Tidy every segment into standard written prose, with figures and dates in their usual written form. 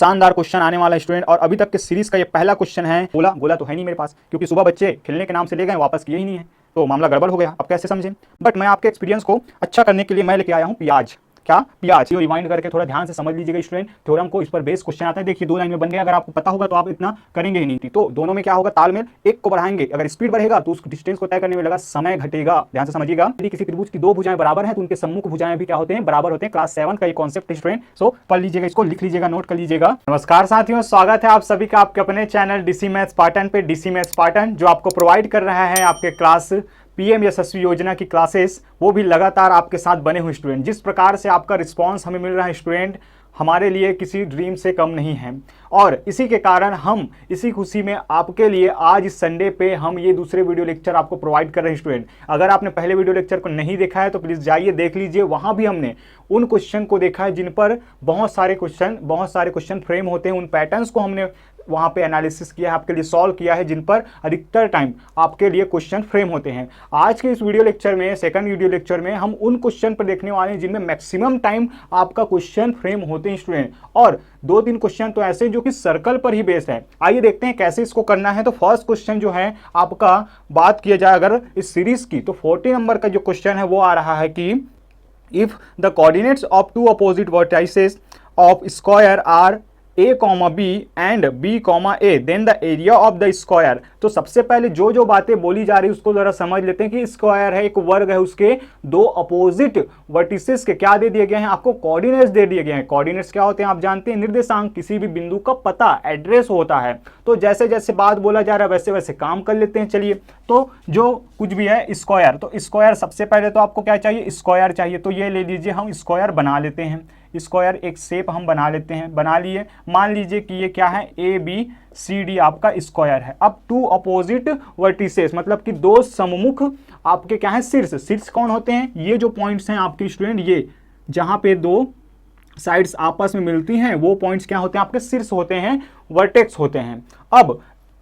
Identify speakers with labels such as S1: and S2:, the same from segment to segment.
S1: शानदार क्वेश्चन आने वाला स्टूडेंट। और अभी तक के सीरीज का ये पहला क्वेश्चन है। गोला तो है नहीं मेरे पास, क्योंकि सुबह बच्चे खेलने के नाम से ले गए, वापस किए ही नहीं है, तो मामला गड़बड़ हो गया। अब कैसे समझें? बट मैं आपके एक्सपीरियंस को अच्छा करने के लिए मैं लेके आया हूँ प्याज। क्या? प्याज। ये रिवाइंड करके थोड़ा ध्यान से समझ लीजिएगा स्टूडेंट, थ्योरम को। इस पर बेस क्वेश्चन आता है। देखिए 2 लाइन में बन गया। अगर आपको पता होगा तो आप इतना करेंगे ही नहीं। तो दोनों में क्या होगा? तालमेल। एक को बढ़ाएंगे, अगर स्पीड बढ़ेगा तो उस डिस्टेंस को तय करने में लगा समय घटेगा। ध्यान से समझिएगा। यदि किसी त्रिभुज की 2 भुजाएं बराबर हैं तो उनके सम्मुख भुजाएं भी क्या होते हैं? बराबर होते हैं। क्लास 7 का ये कॉन्सेप्ट स्टूडेंट, सो पढ़ लीजिएगा, इसको लिख लीजिएगा, नोट कर लीजिएगा। नमस्कार साथियों, स्वागत है आप सभी का आपके अपने चैनल डीसी मैथ्स पाटन पे। डीसी मैथ्स पाटन जो आपको प्रोवाइड कर रहा है आपके क्लास पीएम यशस्वी योजना की क्लासेस, वो भी लगातार आपके साथ बने हुए स्टूडेंट। जिस प्रकार से आपका रिस्पांस हमें मिल रहा है स्टूडेंट, हमारे लिए किसी ड्रीम से कम नहीं है। और इसी के कारण हम इसी खुशी में आपके लिए आज इस संडे पे हम ये दूसरे वीडियो लेक्चर आपको प्रोवाइड कर रहे हैं स्टूडेंट। अगर आपने पहले वीडियो लेक्चर को नहीं देखा है तो प्लीज़ जाइए देख लीजिए। वहाँ भी हमने उन क्वेश्चन को देखा है जिन पर बहुत सारे क्वेश्चन फ्रेम होते हैं। उन पैटर्न्स को हमने वहाँ पे एनालिसिस किया है, आपके लिए सॉल्व किया है, जिन पर अधिकतर टाइम आपके लिए क्वेश्चन फ्रेम होते हैं। आज के इस वीडियो लेक्चर में, सेकंड वीडियो लेक्चर में, हम उन क्वेश्चन पर देखने वाले हैं जिनमें मैक्सिमम टाइम आपका क्वेश्चन फ्रेम होते हैं स्टूडेंट। और 2-3 क्वेश्चन तो ऐसे जो कि सर्कल पर ही बेस्ड है। आइए देखते हैं कैसे इसको करना है। तो फर्स्ट क्वेश्चन जो है आपका, बात किया जाए अगर इस सीरीज की, तो 40 नंबर का जो क्वेश्चन है वो आ रहा है कि if the coordinates of 2 opposite vertices of square are a, b and b, a then the area of the square. तो सबसे पहले जो जो बातें बोली जा रही है उसको जरा समझ लेते हैं कि स्क्वायर है, एक वर्ग है, उसके 2 अपोजिट वर्टिसेस के क्या दे दिए गए हैं? आपको कोऑर्डिनेट्स दे दिए गए हैं। कोऑर्डिनेट्स क्या होते हैं आप जानते हैं? निर्देशांक, किसी भी बिंदु का पता, एड्रेस होता है। तो जैसे जैसे बात बोला जा रहा है वैसे वैसे काम कर लेते हैं। चलिए, तो जो कुछ भी है स्क्वायर, तो स्क्वायर सबसे पहले तो आपको क्या चाहिए? स्क्वायर चाहिए। तो ये ले लीजिए, हम स्क्वायर बना लेते हैं। स्क्वायर एक शेप हम बना लेते हैं, बना लिए। मान लीजिए कि ये क्या है? ए बी सी डी आपका स्क्वायर है। अब 2 अपोजिट वर्टिसेस मतलब कि 2 सममुख आपके क्या है? शीर्ष। शीर्ष कौन होते हैं? ये जो पॉइंट्स हैं आपके स्टूडेंट, ये जहां पे 2 साइड्स आपस में मिलती हैं वो पॉइंट्स क्या होते हैं? आपके शीर्ष होते हैं, वर्टेक्स होते हैं। अब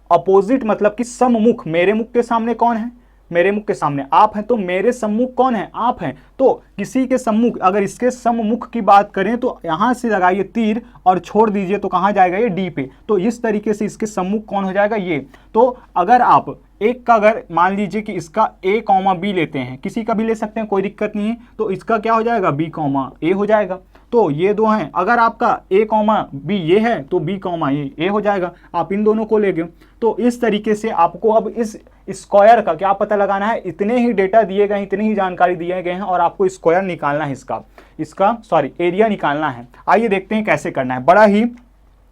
S1: अपोजिट मतलब कि सम्मुख, मेरे मुख के सामने कौन है? मेरे मुख के सामने आप हैं, तो मेरे सम्मुख कौन है? आप हैं। तो किसी के सम्मुख, अगर इसके सम्मुख की बात करें तो यहां से लगाइए तीर और छोड़ दीजिए, तो कहां जाएगा? ये डी पे। तो इस तरीके से इसके सम्मुख कौन हो जाएगा? ये। तो अगर आप एक का, अगर मान लीजिए कि इसका a, b लेते हैं, किसी का भी ले सकते हैं, कोई दिक्कत नहीं है, तो इसका क्या हो जाएगा? b, a हो जाएगा। तो ये 2 हैं। अगर आपका a, b ये है तो b, a हो जाएगा। आप इन दोनों को ले गए। तो इस तरीके से आपको अब इस स्क्वायर का क्या पता लगाना है? इतने ही डेटा दिए गए, इतनी ही जानकारी दिए गए हैं और आपको स्क्वायर निकालना है, एरिया निकालना है। आइए देखते हैं कैसे करना है। बड़ा ही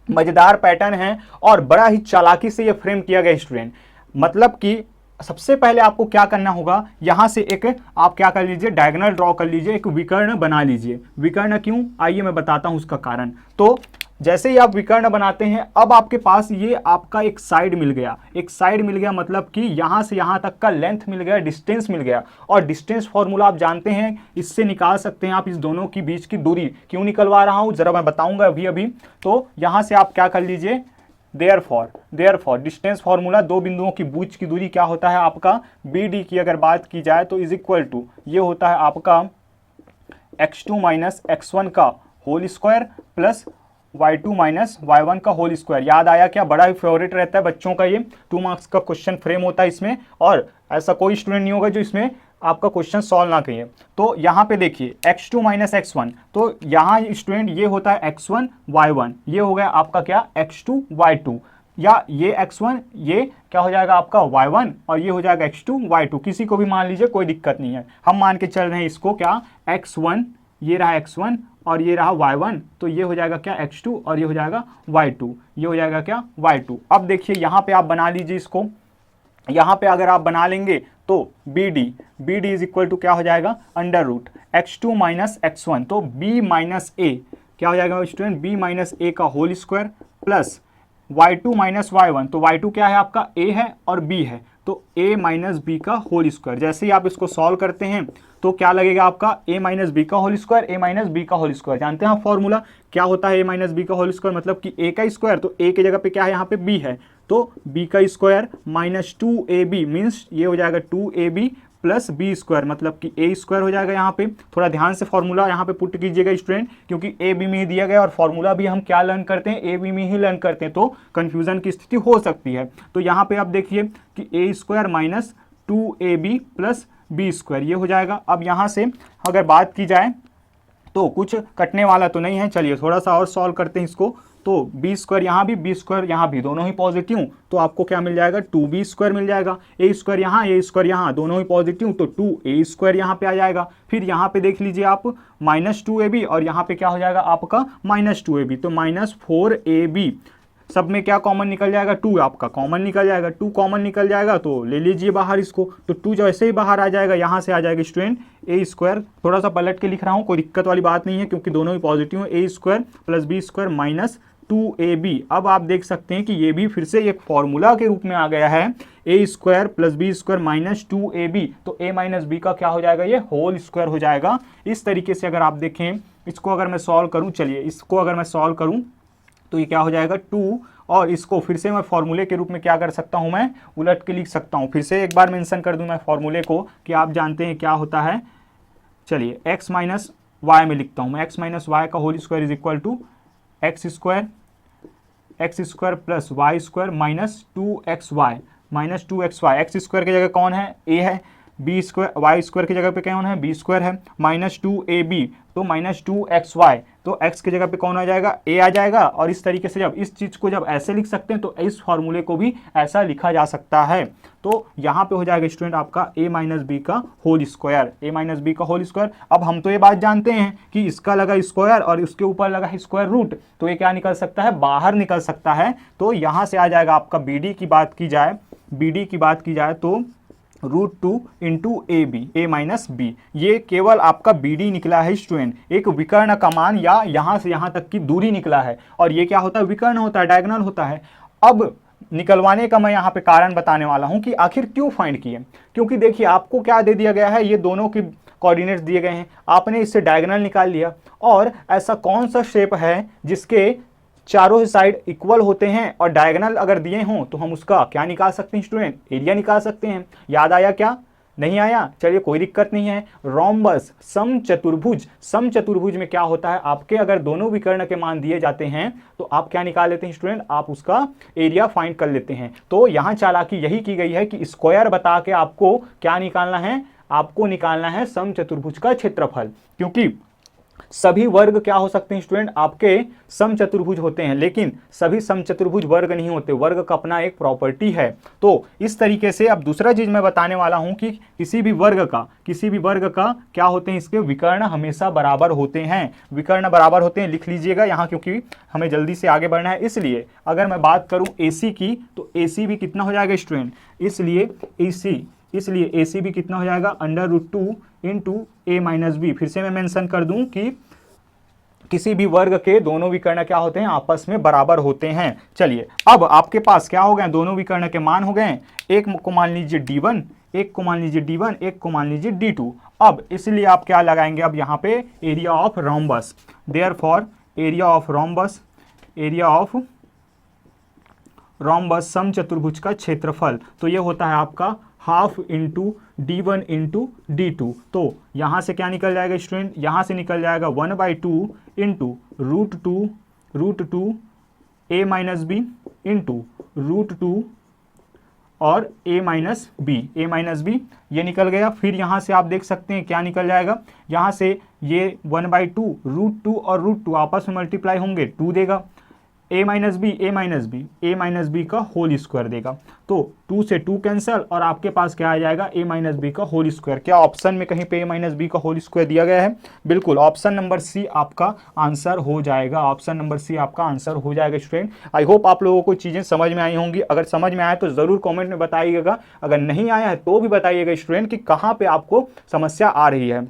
S1: मजेदार पैटर्न है और बड़ा ही चालाकी से ये फ्रेम किया गया स्टूडेंट। मतलब कि सबसे पहले आपको क्या करना होगा? यहां से एक आप क्या कर लीजिए? डायगोनल ड्रॉ कर लीजिए, एक विकर्ण बना लीजिए। विकर्ण क्यों? आइए मैं बताता हूं उसका कारण। तो जैसे ही आप विकर्ण बनाते हैं, अब आपके पास ये आपका एक साइड मिल गया। एक साइड मिल गया मतलब कि यहां से यहां तक का लेंथ मिल गया, डिस्टेंस मिल गया। और डिस्टेंस फॉर्मूला आप जानते हैं, इससे निकाल सकते हैं आप इस दोनों की बीच की दूरी। क्यों निकलवा रहा हूं जरा मैं बताऊंगा अभी। तो यहां से आप क्या कर लीजिए? देयरफॉर डिस्टेंस फार्मूला, 2 बिंदुओं की बीच की दूरी क्या होता है आपका? BD की अगर बात की जाए तो इज इक्वल टू, ये होता है आपका x2 माइनस x1 का whole square plus y2 minus y1 का होल स्क्वायर। याद आया क्या? बड़ा ही फेवरेट रहता है बच्चों का, ये 2 मार्क्स का क्वेश्चन फ्रेम होता है इसमें, और ऐसा कोई स्टूडेंट नहीं होगा जो इसमें आपका क्वेश्चन सॉल्व ना करिए। तो यहाँ पे देखिए x2 माइनस x1, तो यहाँ स्टूडेंट ये होता है x1 y1, ये हो गया आपका क्या? x2 y2, या ये x1 ये क्या हो जाएगा आपका? y1, और ये हो जाएगा x2 y2। किसी को भी मान लीजिए, कोई दिक्कत नहीं है। हम मान के चल रहे हैं इसको क्या? x1, ये रहा x1 और ये रहा y1, तो ये हो जाएगा क्या? x2 और ये हो जाएगा y2, ये हो जाएगा क्या? y2। अब देखिए यहाँ पे आप बना लीजिए इसको। यहाँ पे अगर आप बना लेंगे तो BD इज इक्वल टू क्या हो जाएगा? Under root x2 minus x1, तो b माइनस a क्या हो जाएगा स्टूडेंट? b माइनस a का whole square plus y2 minus y1, तो y2 क्या है आपका? a है और b है, तो a माइनस b का होल स्क्वायर। जैसे ही आप इसको सॉल्व करते हैं तो क्या लगेगा आपका? a माइनस बी का whole square, a minus B का होल स्क्वायर। जानते हैं आप फॉर्मूला क्या होता है? a माइनस बी का होल स्क्वायर मतलब कि a का स्क्वायर, तो a की जगह पे क्या है? यहाँ पे b है, तो b का स्क्वायर माइनस 2ab मीन्स ये हो जाएगा 2ab प्लस बी स्क्वायर, मतलब कि ए स्क्वायर हो जाएगा। यहाँ पे थोड़ा ध्यान से फॉर्मूला यहाँ पे पुट कीजिएगा स्टूडेंट, क्योंकि ए बी में ही दिया गया और फॉर्मूला भी हम क्या लर्न करते हैं, ए बी में ही लर्न करते हैं, तो कंफ्यूजन की स्थिति हो सकती है। तो यहाँ पे आप देखिए कि a square minus 2ab plus b square ये हो जाएगा। अब यहाँ से अगर बात की जाए तो कुछ कटने वाला तो नहीं है, चलिए थोड़ा सा और सॉल्व करते हैं इसको। तो बी स्क्वायर यहाँ भी, बी स्क्वायर यहाँ भी, दोनों ही पॉजिटिव, तो आपको क्या मिल जाएगा 2b स्क्वायर मिल जाएगा। ए स्क्वायर यहाँ, ए स्क्वायर यहाँ, दोनों ही पॉजिटिव, तो 2a स्क्वायर यहाँ पे आ जाएगा। फिर यहाँ पे देख लीजिए आप माइनस 2ab और यहाँ पे क्या हो जाएगा आपका माइनस 2ab, तो माइनस 4ab, सब में क्या कॉमन निकल जाएगा 2 आपका कॉमन निकल जाएगा, 2 कॉमन निकल जाएगा तो ले लीजिए बाहर इसको, तो 2 जैसे ही बाहर आ जाएगा यहाँ से आ जाएगा स्टूडेंट ए स्क्वायर, थोड़ा सा पलट के लिख रहा हूँ, कोई दिक्कत वाली बात नहीं है क्योंकि दोनों ही पॉजिटिव है, a square plus b square minus 2ab। अब आप देख सकते हैं कि ये भी फिर से एक फॉर्मूला के रूप में आ गया है, a square plus b square minus 2ab, तो a माइनस बी का क्या हो जाएगा, ये होल स्क्वायर हो जाएगा। इस तरीके से अगर आप देखें इसको, अगर मैं सॉल्व करूँ, चलिए इसको अगर मैं सॉल्व करूँ तो ये क्या हो जाएगा 2, और इसको फिर से मैं फॉर्मूले के रूप में क्या कर सकता हूं, मैं उलट के लिख सकता हूं। फिर से एक बार मेंशन कर दूं मैं फॉर्मूले को कि आप जानते हैं क्या होता है। चलिए x माइनस वाई में लिखता हूं मैं, x माइनस वाई का whole square is equal to X square plus Y square minus 2xy minus 2xy। X square की जगह कौन है, a है, बी स्क्वायर, वाई स्क्वायर की जगह पे कौन है, बी स्क्वायर है, माइनस 2ab तो माइनस 2xy, तो x की जगह पे कौन आ जाएगा, a आ जाएगा। और इस तरीके से जब इस चीज़ को जब ऐसे लिख सकते हैं तो इस फॉर्मूले को भी ऐसा लिखा जा सकता है। तो यहाँ पे हो जाएगा स्टूडेंट आपका a माइनस बी का whole square, a minus B का होल स्क्वायर। अब हम तो ये बात जानते हैं कि इसका लगा स्क्वायर और उसके ऊपर लगा स्क्वायर रूट, तो ये क्या निकल सकता है, बाहर निकल सकता है। तो यहाँ से आ जाएगा आपका bd की बात की जाए तो √2 into A B, A minus B, ये केवल आपका बी डी निकला है स्टूडेंट, एक विकर्ण का मान या यहाँ से यहाँ तक की दूरी निकला है। और ये क्या होता है, विकर्ण होता है, डायगोनल होता है। अब निकलवाने का मैं यहाँ पे कारण बताने वाला हूँ कि आखिर क्यों फाइंड किए, क्योंकि देखिए आपको क्या दे दिया गया है, ये दोनों की कोऑर्डिनेट्स दिए गए हैं, आपने इससे डायगोनल निकाल लिया। और ऐसा कौन सा शेप है जिसके चारों साइड इक्वल होते हैं और डायगोनल अगर दिए हों तो हम उसका क्या निकाल सकते हैं स्टूडेंट, एरिया निकाल सकते हैं। याद आया क्या, नहीं आया, चलिए कोई दिक्कत नहीं है। रोम्बस समचतुर्भुज, समचतुर्भुज में क्या होता है, आपके अगर दोनों विकर्ण के मान दिए जाते हैं तो आप क्या निकाल लेते हैं स्टूडेंट, आप उसका एरिया फाइंड कर लेते हैं। तो यहाँ चालाकी यही की गई है कि स्क्वायर बता के आपको क्या निकालना है, आपको निकालना है समचतुर्भुज का क्षेत्रफल, क्योंकि सभी वर्ग क्या हो सकते हैं स्टूडेंट, आपके समचतुर्भुज होते हैं, लेकिन सभी समचतुर्भुज वर्ग नहीं होते, वर्ग का अपना एक प्रॉपर्टी है। तो इस तरीके से अब दूसरा चीज मैं बताने वाला हूं कि किसी भी वर्ग का क्या होते हैं, इसके विकर्ण हमेशा बराबर होते हैं, विकर्ण बराबर होते हैं, लिख लीजिएगा यहाँ, क्योंकि हमें जल्दी से आगे बढ़ना है। इसलिए अगर मैं बात करूं AC की तो AC भी कितना हो जाएगा स्टूडेंट, इसलिए AC भी कितना हो जाएगा, √2 इंटू a माइनस बी। फिर से मैं मेंशन कर दूं कि किसी भी वर्ग के दोनों विकर्ण क्या होते हैं, आपस में बराबर होते हैं। चलिए अब आपके पास क्या हो गए, दोनों विकर्ण के मान हो गए, एक को मान लीजिए D1, एक को मान लीजिए D1, एक को मान लीजिए D2। अब इसलिए आप क्या लगाएंगे, अब यहाँ पे area of rhombus, therefore area of rhombus समचतुर्भुज का क्षेत्रफल, तो ये होता है आपका half into D1 into D2। तो यहाँ से क्या निकल जाएगा स्टूडेंट, यहाँ से निकल जाएगा 1/2 into √2 a minus B into √2 और a माइनस बी, ये निकल गया। फिर यहाँ से आप देख सकते हैं क्या निकल जाएगा, यहाँ से ये 1/2 √2 और √2 आपस में मल्टीप्लाई होंगे, 2 देगा, a माइनस बी का होल स्क्वायर देगा। तो 2 से 2 कैंसिल और आपके पास क्या आ जाएगा, a माइनस बी का होल स्क्वायर। क्या ऑप्शन में कहीं पे a माइनस बी का होल स्क्वायर दिया गया है, बिल्कुल ऑप्शन नंबर सी आपका आंसर हो जाएगा, ऑप्शन नंबर सी आपका आंसर हो जाएगा स्टूडेंट। आई होप आप लोगों को चीज़ें समझ में आई होंगी, अगर समझ में आया तो ज़रूर कॉमेंट में बताइएगा, अगर नहीं आया है तो भी बताइएगा स्टूडेंट कि कहाँ पर आपको समस्या आ रही है।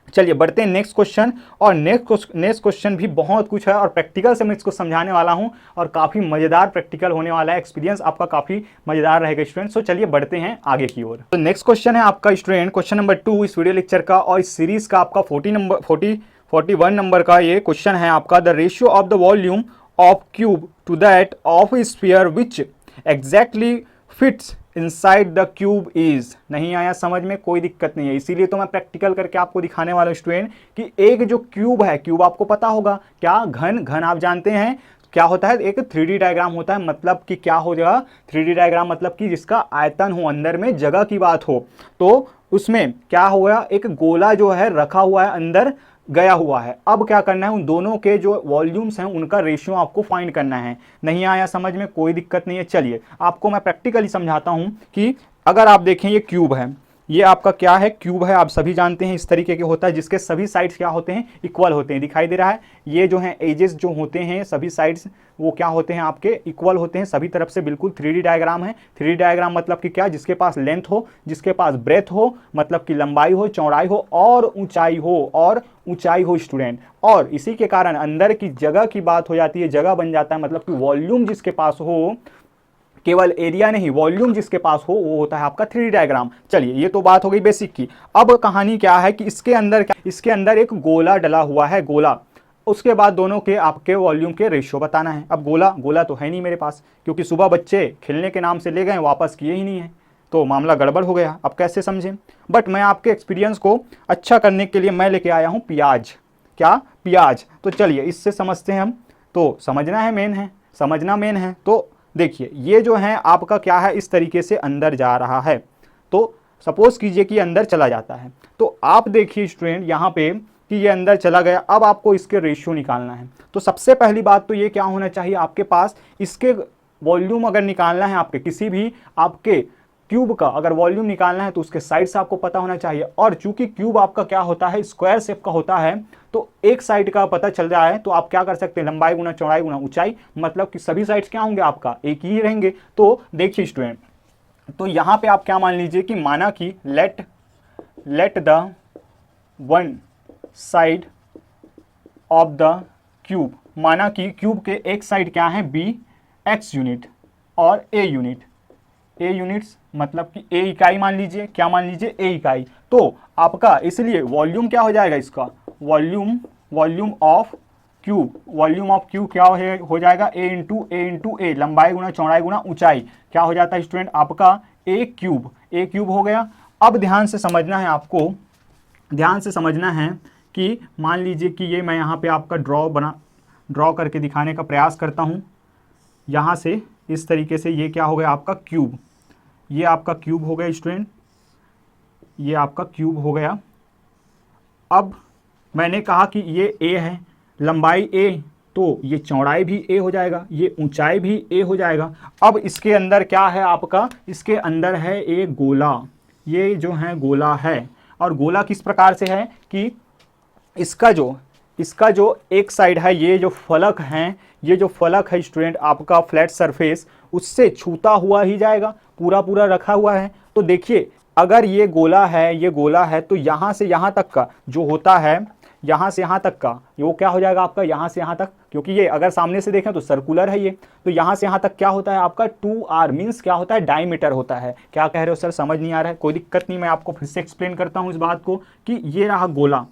S1: चलिए बढ़ते हैं नेक्स्ट क्वेश्चन, और नेक्स्ट क्वेश्चन भी बहुत कुछ है और प्रैक्टिकल से मैं इसको समझाने वाला हूं और काफ़ी मज़ेदार प्रैक्टिकल होने वाला है, एक्सपीरियंस आपका काफ़ी मज़ेदार रहेगा स्टूडेंट। सो चलिए बढ़ते हैं आगे की ओर। तो नेक्स्ट क्वेश्चन है आपका स्टूडेंट क्वेश्चन नंबर 2 इस वीडियो लेक्चर का, और इस सीरीज़ का आपका 41 नंबर का ये क्वेश्चन है आपका, the ratio of the volume of cube two that of sphere which exactly fits inside the cube is. नहीं आया समझ में, कोई दिक्कत नहीं है, इसीलिए तो मैं प्रैक्टिकल करके आपको दिखाने वाला हूं स्टूडेंट कि एक जो क्यूब है, क्यूब आपको पता होगा क्या, घन, घन आप जानते हैं क्या होता है, एक 3D डायग्राम होता है, मतलब कि क्या हो जाएगा 3D डायग्राम, मतलब कि जिसका आयतन हो, अंदर में जगह की बात हो, तो उसमें क्या होगा, एक गोला जो है रखा हुआ है, अंदर गया हुआ है। अब क्या करना है, उन दोनों के जो वॉल्यूम्स हैं उनका रेशियो आपको फाइंड करना है। नहीं आया समझ में, कोई दिक्कत नहीं है। चलिए आपको मैं प्रैक्टिकली समझाता हूं कि अगर आप देखें ये क्यूब है, ये आपका क्या है, क्यूब है, आप सभी जानते हैं इस तरीके के होता है, जिसके सभी साइड्स क्या होते हैं, इक्वल होते हैं। दिखाई दे रहा है, ये जो है एजेस जो होते हैं सभी साइड्स वो क्या होते हैं, आपके इक्वल होते हैं सभी तरफ से, बिल्कुल 3D डायग्राम है। 3D डायग्राम मतलब कि क्या, जिसके पास लेंथ हो, जिसके पास ब्रेथ हो, मतलब कि लंबाई हो, चौड़ाई हो और ऊंचाई हो स्टूडेंट। और इसी के कारण अंदर की जगह की बात हो जाती है, जगह बन जाता है, मतलब कि वॉल्यूम जिसके पास हो, केवल एरिया नहीं, वॉल्यूम जिसके पास हो वो होता है आपका 3D डायग्राम। चलिए ये तो बात हो गई बेसिक की। अब कहानी क्या है कि इसके अंदर एक गोला डला हुआ है, गोला। उसके बाद दोनों के आपके वॉल्यूम के रेशियो बताना है। अब गोला तो है नहीं मेरे पास, क्योंकि सुबह बच्चे खेलने के नाम से ले गए, वापस किए ही नहीं है, तो मामला गड़बड़ हो गया। अब कैसे समझें, बट मैं आपके एक्सपीरियंस को अच्छा करने के लिए मैं लेके आया हूँ प्याज। क्या, प्याज। तो चलिए इससे समझते हैं हम, तो समझना मेन है। तो देखिए ये जो है आपका क्या है, इस तरीके से अंदर जा रहा है। तो सपोज कीजिए कि अंदर चला जाता है, तो आप देखिए स्टूडेंट यहाँ पे कि ये अंदर चला गया। अब आपको इसके रेशियो निकालना है। तो सबसे पहली बात तो ये क्या होना चाहिए आपके पास, इसके वॉल्यूम अगर निकालना है, आपके किसी भी आपके क्यूब का अगर वॉल्यूम निकालना है तो उसके साइड से आपको पता होना चाहिए। और चूंकि क्यूब आपका क्या होता है, स्क्वायर शेप का होता है, तो एक साइड का पता चल रहा है, तो आप क्या कर सकते हैं, लंबाई गुना चौड़ाई गुना ऊंचाई, मतलब कि सभी साइड्स क्या होंगे, आपका एक ही रहेंगे। तो देखिए स्टूडेंट, तो यहां पे आप क्या मान लीजिए कि माना कि let the one side of the cube, माना कि क्यूब के एक साइड क्या है, बी एक्स यूनिट और ए यूनिट्स, मतलब कि ए इकाई मान लीजिए, क्या मान लीजिए, ए इकाई। तो आपका इसलिए वॉल्यूम क्या हो जाएगा, इसका वॉल्यूम ऑफ क्यूब क्या हो जाएगा, ए इंटू ए, लंबाई गुना चौड़ाई गुना ऊंचाई, क्या हो जाता है स्टूडेंट आपका ए क्यूब हो गया। अब ध्यान से समझना है आपको, ध्यान से समझना है कि मान लीजिए कि ये मैं यहाँ पे आपका ड्रॉ करके दिखाने का प्रयास करता हूँ। यहाँ से इस तरीके से ये क्या हो गया आपका क्यूब, ये आपका क्यूब हो गया स्टूडेंट, ये आपका क्यूब हो गया। अब मैंने कहा कि ये ए है, लंबाई ए, तो ये चौड़ाई भी ए हो जाएगा, ये ऊंचाई भी ए हो जाएगा। अब इसके अंदर क्या है आपका, इसके अंदर है एक गोला, ये जो है गोला है। और गोला किस प्रकार से है कि इसका जो एक साइड है, ये जो फलक है स्टूडेंट आपका फ्लैट सरफेस, उससे छूता हुआ ही जाएगा, पूरा रखा हुआ है। तो देखिए अगर ये गोला है तो यहाँ से यहाँ तक का जो होता है, यहाँ से यहाँ तक का वो क्या हो जाएगा आपका, यहाँ से यहाँ तक, क्योंकि ये अगर सामने से देखें तो सर्कुलर है ये, तो यहाँ से यहाँ तक क्या होता है आपका 2r, मीन्स क्या होता है, डायमीटर होता है। क्या कह रहे हो सर, समझ नहीं आ रहा है, कोई दिक्कत नहीं, मैं आपको फिर से एक्सप्लेन करता हूँ इस बात को कि ये रहा गोला,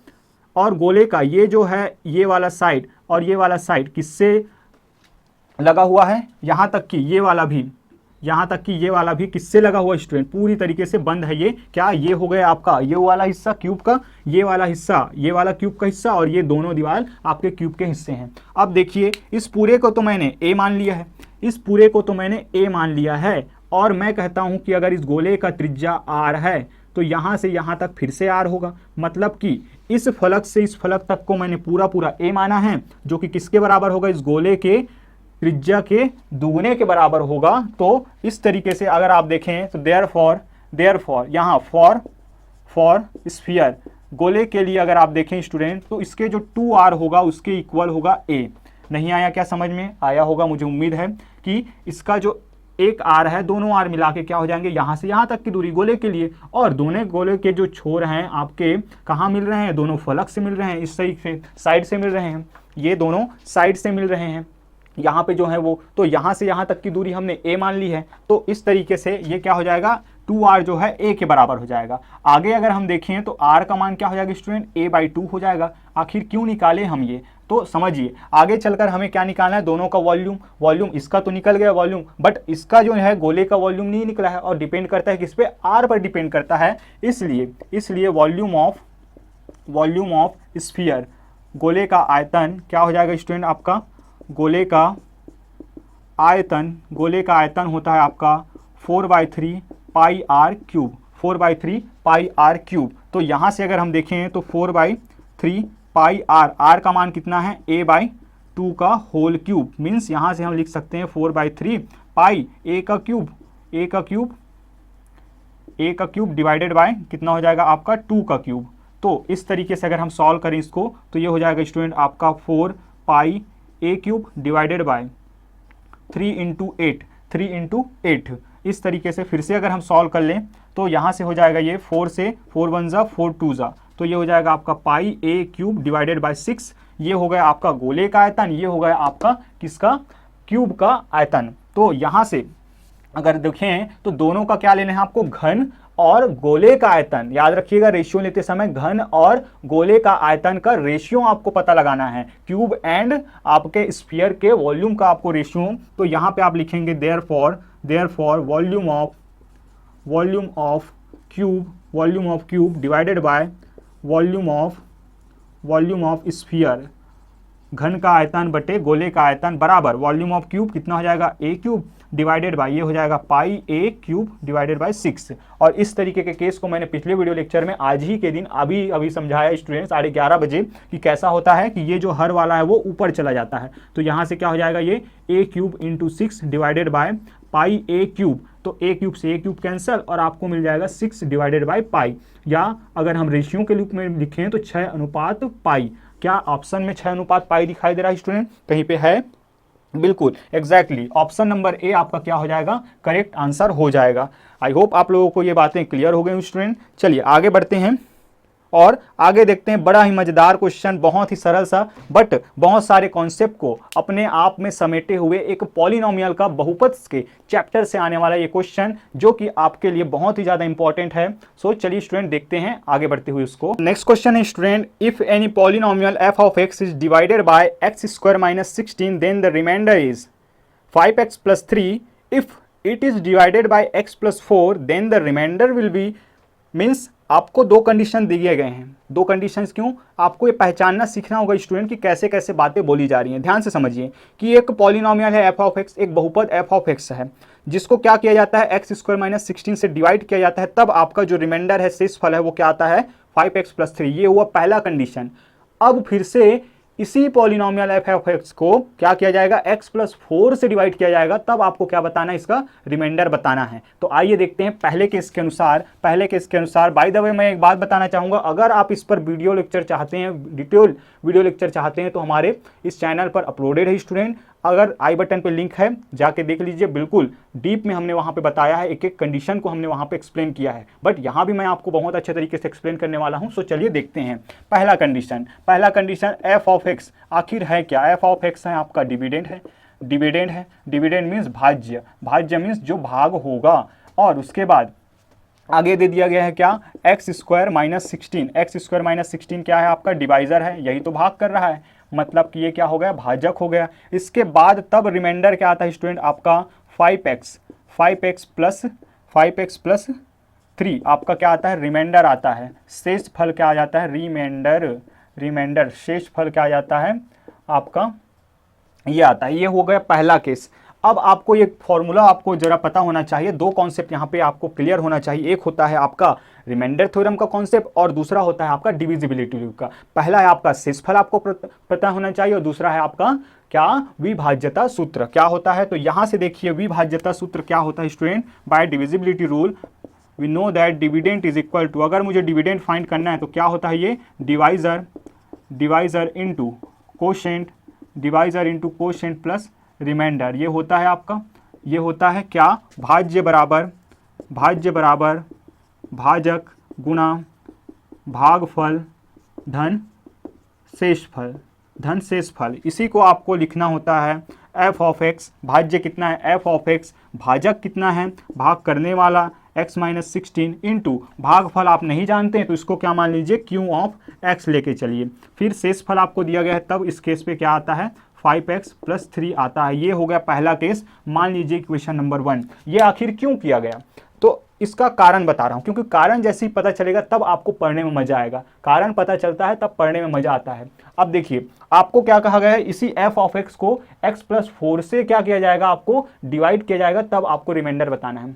S1: और गोले का ये जो है ये वाला साइड और ये वाला साइड किससे लगा हुआ है, यहाँ तक कि ये वाला भी किससे लगा हुआ स्टूडेंट, पूरी तरीके से बंद है। ये क्या, ये हो गया आपका ये वाला हिस्सा क्यूब का, ये वाला क्यूब का हिस्सा, और ये दोनों दीवार आपके क्यूब के हिस्से हैं। अब देखिए इस पूरे को तो मैंने ए मान लिया है, और मैं कहता हूं कि अगर इस गोले का त्रिज्या r है तो यहां से यहां तक फिर से r होगा, मतलब कि इस फलक से इस फलक तक को मैंने पूरा a माना है, जो कि किसके बराबर होगा, इस गोले के त्रिज्या के दुगने के बराबर होगा। तो इस तरीके से अगर आप देखें तो देयरफॉर यहाँ फॉर स्फीयर गोले के लिए अगर आप देखें स्टूडेंट, तो इसके जो 2r होगा उसके इक्वल होगा a। नहीं आया क्या समझ में, आया होगा मुझे उम्मीद है कि इसका जो एक r है, दोनों r मिला के क्या हो जाएंगे, यहाँ से यहाँ तक की दूरी गोले के लिए, और दोनों गोले के जो छोर हैं आपके कहाँ मिल रहे हैं, दोनों फलक से मिल रहे हैं, इस साइड से मिल रहे हैं, ये दोनों साइड से मिल रहे हैं, यहाँ पे जो है वो, तो यहाँ से यहाँ तक की दूरी हमने a मान ली है। तो इस तरीके से ये क्या हो जाएगा, 2r जो है a के बराबर हो जाएगा। आगे अगर हम देखें तो r का मान क्या हो जाएगा स्टूडेंट, a/2 हो जाएगा। आखिर क्यों निकाले हम ये, तो समझिए आगे चलकर हमें क्या निकालना है, दोनों का वॉल्यूम। वॉल्यूम इसका तो निकल गया वॉल्यूम, बट इसका जो है गोले का वॉल्यूम नहीं निकला है, और डिपेंड करता है किस पे, आर पर डिपेंड करता है। इसलिए वॉल्यूम ऑफ स्फीयर, गोले का आयतन क्या हो जाएगा स्टूडेंट आपका, गोले का आयतन होता है आपका 4/3 pi r cube, 4/3 pi r cube. तो यहाँ से अगर हम देखें तो 4/3 पाई आर का मान कितना है, a/2 का होल क्यूब, मीन्स यहाँ से हम लिख सकते हैं 4/3 पाई a का क्यूब डिवाइडेड बाय कितना हो जाएगा आपका 2 का क्यूब। तो इस तरीके से अगर हम सॉल्व करें इसको तो ये हो जाएगा स्टूडेंट आपका 4 पाई a क्यूब डिवाइडेड बाय 3 × 8। इस तरीके से फिर से अगर हम सॉल्व कर लें तो यहाँ से हो जाएगा ये 4 से 4 1 जा 4 2 जा, तो ये हो जाएगा आपका पाई a क्यूब डिवाइडेड बाय 6। ये हो गया आपका गोले का आयतन, ये हो गया आपका किसका, क्यूब का आयतन। तो यहाँ से अगर देखें तो दोनों का क्या लेना है आपको, घन और गोले का आयतन। याद रखिएगा रेशियो लेते समय घन और गोले का आयतन का रेशियो आपको पता लगाना है, क्यूब एंड आपके स्फीयर के वॉल्यूम का आपको रेशियो। तो यहाँ पे आप लिखेंगे therefore volume of cube divided by volume of sphere, घन का आयतन बटे गोले का आयतन बराबर वॉल्यूम ऑफ क्यूब कितना हो जाएगा, a क्यूब डिवाइडेड बाय ये हो जाएगा पाई a क्यूब डिवाइडेड बाय 6। और इस तरीके के केस को मैंने पिछले वीडियो लेक्चर में आज ही के दिन अभी समझाया स्टूडेंट 11:30 बजे कि कैसा होता है कि ये जो हर वाला है वो ऊपर चला जाता है। तो यहाँ से क्या हो जाएगा, ये a cube into 6 divided by pi a cube, तो a क्यूब से a क्यूब कैंसिल और आपको मिल जाएगा 6 डिवाइडेड बाय पाई, या अगर हम रेशियो के रूप में लिखें तो 6:पाई। क्या ऑप्शन में 6:पाई दिखाई दे रहा है स्टूडेंट, कहीं पे है, बिल्कुल एग्जैक्टली ऑप्शन नंबर ए आपका क्या हो जाएगा, करेक्ट आंसर हो जाएगा। आई होप आप लोगों को ये बातें क्लियर हो गई स्टूडेंट। चलिए आगे बढ़ते हैं और आगे देखते हैं, बड़ा ही मजेदार क्वेश्चन, बहुत ही सरल सा बट बहुत सारे कॉन्सेप्ट को अपने आप में समेटे हुए एक पॉलिनोमियल का बहुपद के चैप्टर से आने वाला ये क्वेश्चन, जो कि आपके लिए बहुत ही ज्यादा इंपॉर्टेंट है। सो चलिए स्टूडेंट देखते हैं आगे बढ़ते हुए उसको। नेक्स्ट क्वेश्चन है student, if any polynomial f of x is divided by x square minus 16 then the remainder is 5x plus 3। If it is divided by x plus 4 then the remainder will be, means आपको दो condition दिए गए हैं। दो conditions क्यों, आपको ये पहचानना सीखना होगा स्टूडेंट कि कैसे कैसे बातें बोली जा रही हैं। ध्यान से समझिए कि एक पॉलिनोमियल है f of x, एक बहुपद f of x है, जिसको क्या किया जाता है, x स्क्वायर माइनस 16 से डिवाइड किया जाता है, तब आपका जो रिमाइंडर है, शेषफल है, वो क्या आता है 5x plus 3। ये हुआ पहला कंडीशन। अब फिर से इसी पॉलिनोमियल f of x को क्या किया जाएगा, x plus 4 से डिवाइड किया जाएगा, तब आपको क्या बताना है, इसका रिमाइंडर बताना है। तो आइए देखते हैं पहले केस के अनुसार। बाय द वे मैं एक बात बताना चाहूँगा, अगर आप इस पर वीडियो लेक्चर चाहते हैं, डिटेल वीडियो लेक्चर चाहते हैं, तो हमारे इस चैनल पर अपलोडेड है स्टूडेंट। अगर आई बटन पे लिंक है, जाके देख लीजिए, बिल्कुल डीप में हमने वहाँ पे बताया है, एक एक कंडीशन को हमने वहाँ पे एक्सप्लेन किया है, बट यहाँ भी मैं आपको बहुत अच्छे तरीके से एक्सप्लेन करने वाला हूँ। सो चलिए देखते हैं पहला कंडीशन f of x आखिर है क्या, f of x है आपका डिविडेंड मीन्स भाज्य मीन्स जो भाग होगा, और उसके बाद आगे दे दिया गया है क्या, एक्स स्क्वायर माइनस 16 क्या है आपका, डिवाइजर है, यही तो भाग कर रहा है, मतलब कि ये क्या हो गया, भाजक हो गया। इसके बाद तब रिमाइंडर क्या आता है स्टूडेंट आपका 5x प्लस 3 आपका क्या आता है, रिमाइंडर आता है। शेष फल क्या आ जाता है, रिमाइंडर शेष फल क्या आ जाता है आपका, ये आता है। ये हो गया पहला केस। अब आपको ये फॉर्मूला आपको जरा पता होना चाहिए, दो कॉन्सेप्ट यहाँ पे आपको क्लियर होना चाहिए। एक होता है आपका रिमाइंडर थ्योरम का कॉन्सेप्ट और दूसरा होता है आपका डिविजिबिलिटी रूल का। पहला है आपका शेषफल आपको पता होना चाहिए, और दूसरा है आपका क्या, विभाज्यता सूत्र क्या होता है। तो यहाँ से देखिए विभाज्यता सूत्र क्या होता है student, by divisibility rule we know that dividend is equal to, अगर मुझे डिविडेंड फाइंड करना है तो क्या होता है, ये divisor into quotient plus remainder. ये होता है आपका, ये होता है क्या, भाज्य बराबर भाजक गुणा भागफल धन शेषफल। इसी को आपको लिखना होता है f of x, भाज्य कितना है f of x, भाजक कितना है, भाग करने वाला x माइनस 16 इंटू भागफल आप नहीं जानते हैं तो इसको क्या मान लीजिए q ऑफ x लेके चलिए। फिर शेषफल आपको दिया गया है, तब इस केस पे क्या आता है 5x प्लस 3 आता है। ये हो गया पहला केस। मान लीजिए क्वेश्चन नंबर 1। ये आखिर क्यों किया गया, तो इसका कारण बता रहा हूं, क्योंकि कारण जैसे ही पता चलेगा तब आपको पढ़ने में मजा आएगा। कारण पता चलता है तब पढ़ने में मजा आता है। अब देखिए आपको क्या कहा गया है, इसी f ऑफ x को x प्लस 4 से क्या किया जाएगा, आपको डिवाइड किया जाएगा, तब आपको रिमाइंडर बताना है।